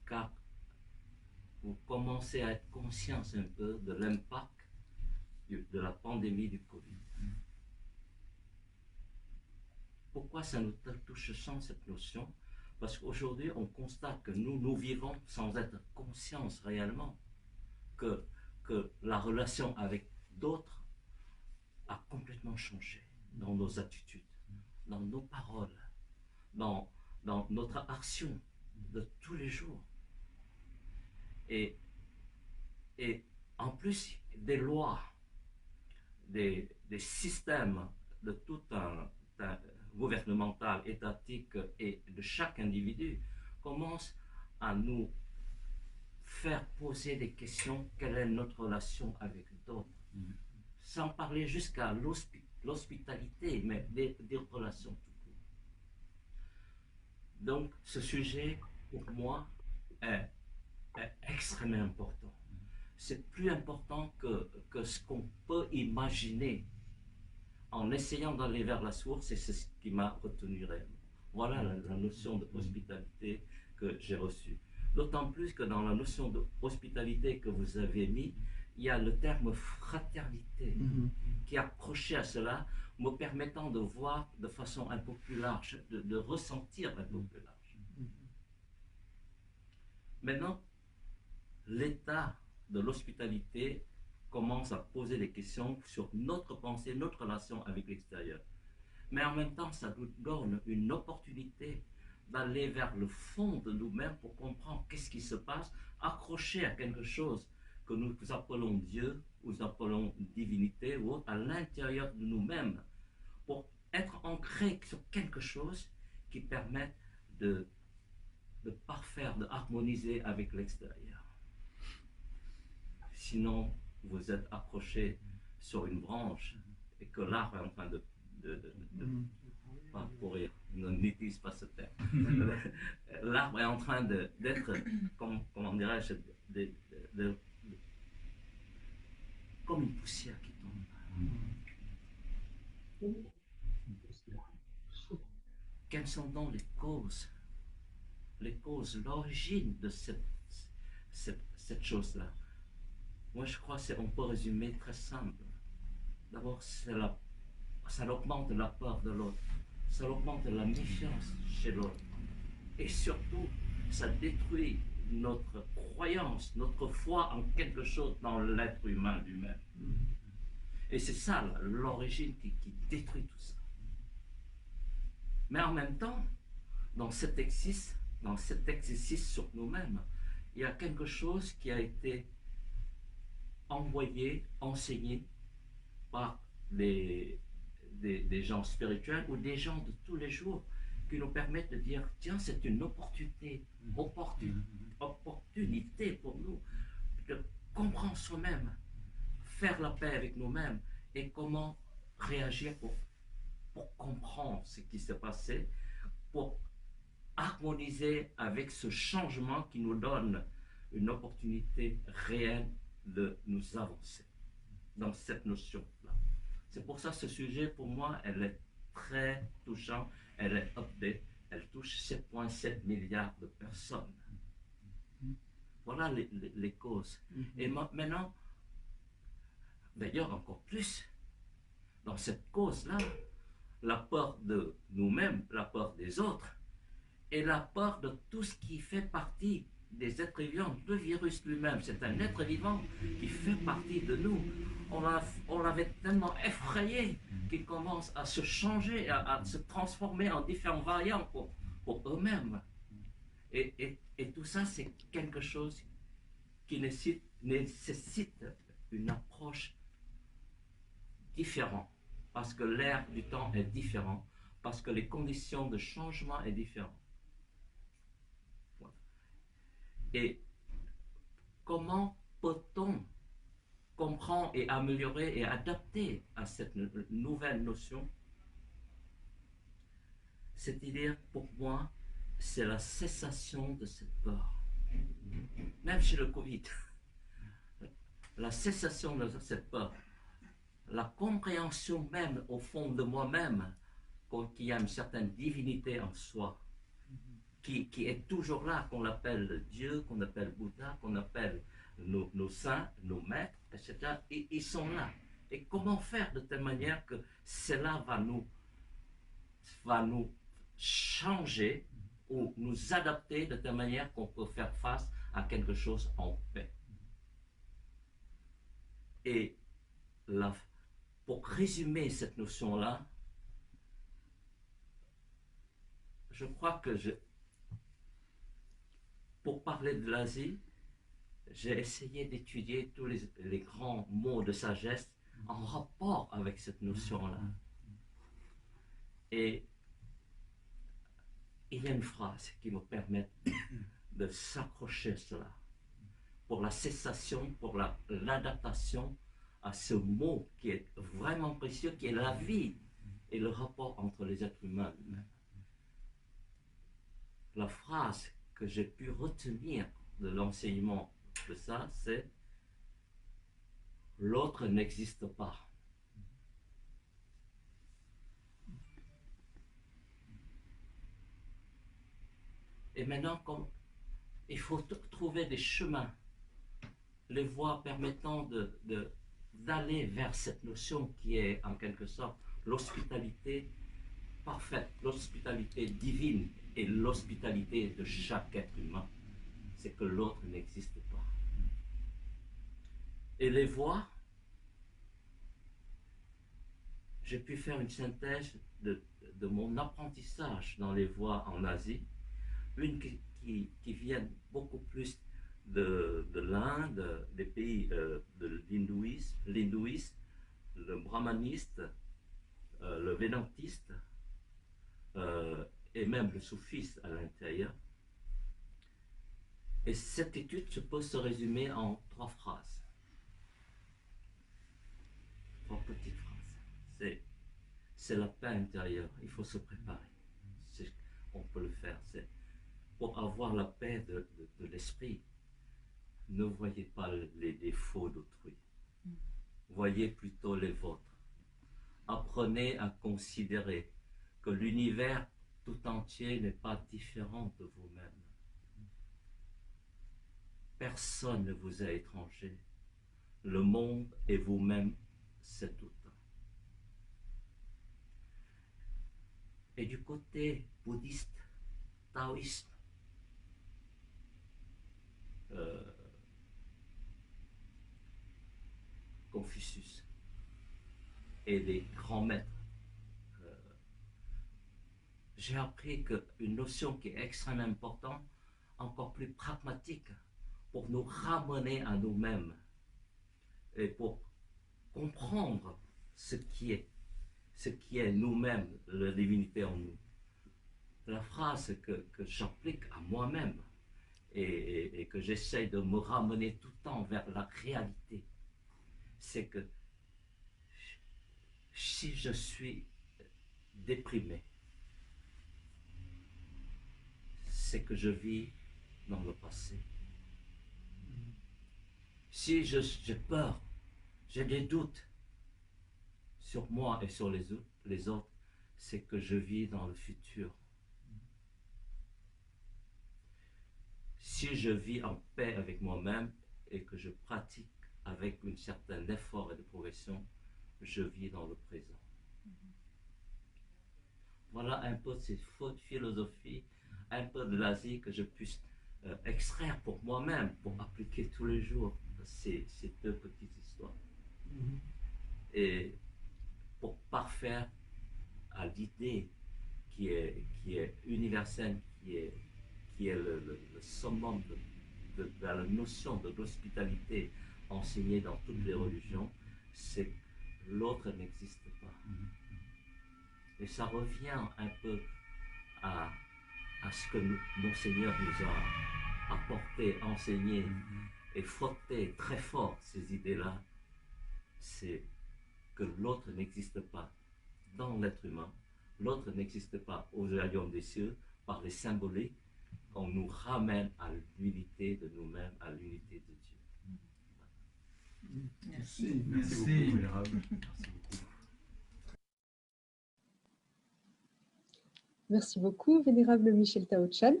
car vous commencez à être conscients un peu de l'impact de la pandémie du Covid. Pourquoi ça nous touche sans cette notion? Parce qu'aujourd'hui, on constate que nous vivons sans être conscients réellement que la relation avec d'autres a complètement changé dans nos attitudes, dans nos paroles, dans notre action de tous les jours. Et en plus des lois, des systèmes de tout un gouvernemental, étatique et de chaque individu commence à nous faire poser des questions. Quelle est notre relation avec d'autres? Sans parler jusqu'à l'hospitalité, mais des relations tout court. Donc, ce sujet, pour moi, est extrêmement important. C'est plus important que ce qu'on peut imaginer. En essayant d'aller vers la source, et c'est ce qui m'a retenu réellement. Voilà la notion de hospitalité que j'ai reçue. D'autant plus que dans la notion de hospitalité que vous avez mis, il y a le terme fraternité qui est accroché à cela, me permettant de voir de façon un peu plus large, de ressentir un peu plus large. Maintenant, l'état de l'hospitalité commence à poser des questions sur notre pensée, notre relation avec l'extérieur. Mais en même temps, ça nous donne une opportunité d'aller vers le fond de nous-mêmes pour comprendre qu'est-ce qui se passe, accroché à quelque chose que nous appelons Dieu, ou nous appelons divinité, ou autre, à l'intérieur de nous-mêmes, pour être ancré sur quelque chose qui permette de parfaire, de harmoniser avec l'extérieur. Sinon, vous êtes accroché sur une branche et que l'arbre est en train de pas pourrir, ne n'utilise pas ce terme. L'arbre est en train d'être, comment dirais-je, comme une poussière qui tombe. Quelles sont donc les causes, l'origine de cette chose-là? Moi, je crois qu'on peut résumer très simple. D'abord, ça augmente la peur de l'autre, ça augmente la méfiance chez l'autre. Et surtout, ça détruit notre croyance, notre foi en quelque chose dans l'être humain lui-même. Et c'est ça l'origine qui détruit tout ça. Mais en même temps, dans cet exercice sur nous-mêmes, il y a quelque chose qui a été envoyé, enseigné par des gens spirituels ou des gens de tous les jours qui nous permettent de dire, tiens, c'est une opportunité pour nous de comprendre soi-même, faire la paix avec nous-mêmes et comment réagir pour comprendre ce qui s'est passé, pour harmoniser avec ce changement qui nous donne une opportunité réelle de nous avancer dans cette notion-là. C'est pour ça que ce sujet, pour moi, elle est très touchant, elle est update, elle touche 7,7 milliards de personnes. Voilà les causes. Et maintenant, d'ailleurs encore plus, dans cette cause-là, la peur de nous-mêmes, la peur des autres, et la peur de tout ce qui fait partie des êtres vivants. Le virus lui-même, c'est un être vivant qui fait partie de nous. On l'avait tellement effrayé qu'ils commencent à se changer, à se transformer en différents variants pour eux-mêmes. Et tout ça, c'est quelque chose qui nécessite une approche différente, parce que l'air du temps est différent, parce que les conditions de changement sont différentes. Et comment peut-on comprendre et améliorer et adapter à cette nouvelle notion? C'est-à-dire, pour moi, c'est la cessation de cette peur. Même chez le Covid, la cessation de cette peur, la compréhension même au fond de moi-même qu'il y a une certaine divinité en soi, qui est toujours là, qu'on appelle Dieu, qu'on appelle Bouddha, qu'on appelle nos saints, nos maîtres, etc. Et ils sont là. Et comment faire de telle manière que cela va nous changer ou nous adapter de telle manière qu'on peut faire face à quelque chose en paix. Et pour résumer cette notion-là, je crois que pour parler de l'Asie, j'ai essayé d'étudier tous les grands mots de sagesse en rapport avec cette notion-là. Et il y a une phrase qui me permet de s'accrocher à cela, pour la cessation, pour l'adaptation à ce mot qui est vraiment précieux, qui est la vie et le rapport entre les êtres humains. La phrase que j'ai pu retenir de l'enseignement de ça, c'est « l'autre n'existe pas ». Et maintenant, il faut trouver des chemins, les voies permettant d'aller vers cette notion qui est en quelque sorte l'hospitalité parfaite, l'hospitalité divine et l'hospitalité de chaque être humain. C'est que l'autre n'existe pas. Et les voies, j'ai pu faire une synthèse de mon apprentissage dans les voies en Asie, une qui vient beaucoup plus de l'Inde, des pays de l'hindouisme, le brahmaniste, le védantiste, et même le soufisme à l'intérieur. Et cette étude peut se résumer en 3 phrases. 3 petites phrases. C'est la paix intérieure, il faut se préparer. On peut le faire. Pour avoir la paix de l'esprit, ne voyez pas les défauts d'autrui. Voyez plutôt les vôtres. Apprenez à considérer que l'univers tout entier n'est pas différent de vous-même. Personne ne vous est étranger. Le monde et vous-même, c'est tout un. Et du côté bouddhiste, taoïsme, Confucius et les grands maîtres, j'ai appris qu'une notion qui est extrêmement importante, encore plus pragmatique, pour nous ramener à nous-mêmes et pour comprendre ce qui est nous-mêmes, la divinité en nous. La phrase que j'applique à moi-même et que j'essaie de me ramener tout le temps vers la réalité, c'est que si je suis déprimé, c'est que je vis dans le passé. Si j'ai peur, j'ai des doutes sur moi et sur les autres, c'est que je vis dans le futur. Si je vis en paix avec moi-même et que je pratique avec un certain effort et de progression, je vis dans le présent. Voilà un peu ces fautes philosophies, un peu de l'Asie que je puisse extraire pour moi-même, pour appliquer tous les jours ces 2 petites histoires. Et pour parfaire à l'idée qui est universelle, qui est le summum de la notion de l'hospitalité enseignée dans toutes les religions, c'est que l'autre n'existe pas. Et ça revient un peu à ce que Monseigneur nous a apporter, enseigner et frotter très fort ces idées-là, c'est que l'autre n'existe pas dans l'être humain, l'autre n'existe pas au royaume des cieux, par les symboliques, on nous ramène à l'unité de nous-mêmes, à l'unité de Dieu. Merci. Merci beaucoup, Vénérable. Merci beaucoup. Merci beaucoup, Vénérable Michel Tao-Chan.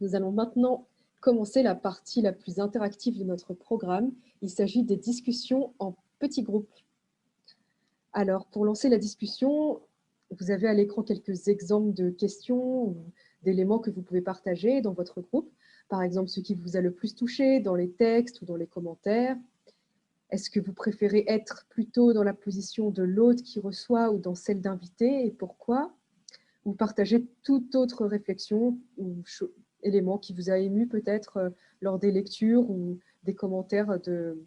Nous allons maintenant commencer la partie la plus interactive de notre programme. Il s'agit des discussions en petits groupes. Alors, pour lancer la discussion, vous avez à l'écran quelques exemples de questions ou d'éléments que vous pouvez partager dans votre groupe. Par exemple, ce qui vous a le plus touché dans les textes ou dans les commentaires. Est-ce que vous préférez être plutôt dans la position de l'hôte qui reçoit ou dans celle d'invité et pourquoi? Ou partagez toute autre réflexion ou élément qui vous a ému peut-être lors des lectures ou des commentaires de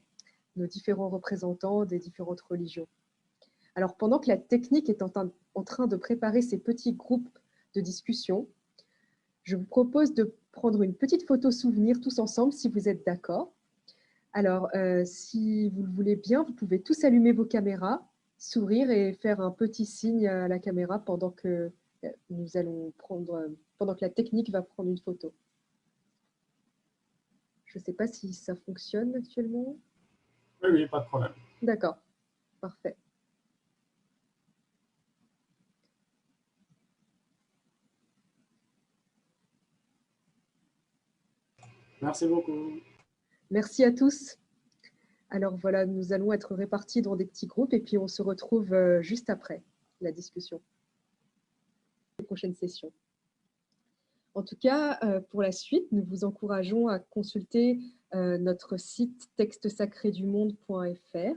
nos différents représentants des différentes religions. Alors, pendant que la technique est en train de préparer ces petits groupes de discussion, je vous propose de prendre une petite photo souvenir tous ensemble, si vous êtes d'accord. Alors, si vous le voulez bien, vous pouvez tous allumer vos caméras, sourire et faire un petit signe à la caméra pendant que pendant que la technique va prendre une photo. Je ne sais pas si ça fonctionne actuellement. Oui, oui, pas de problème. D'accord, parfait. Merci beaucoup. Merci à tous. Alors voilà, nous allons être répartis dans des petits groupes et puis on se retrouve juste après la discussion. Les prochaines sessions. En tout cas, pour la suite, nous vous encourageons à consulter notre site textesacrédumonde.fr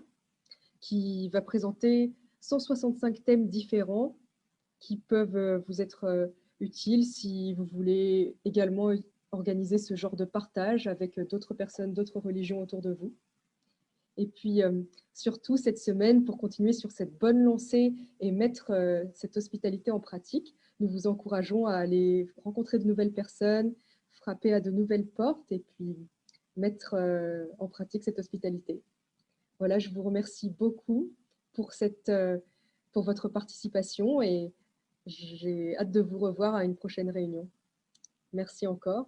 qui va présenter 165 thèmes différents qui peuvent vous être utiles si vous voulez également organiser ce genre de partage avec d'autres personnes, d'autres religions autour de vous. Et puis, surtout, cette semaine, pour continuer sur cette bonne lancée et mettre cette hospitalité en pratique, nous vous encourageons à aller rencontrer de nouvelles personnes, frapper à de nouvelles portes et puis mettre en pratique cette hospitalité. Voilà, je vous remercie beaucoup pour votre participation et j'ai hâte de vous revoir à une prochaine réunion. Merci encore.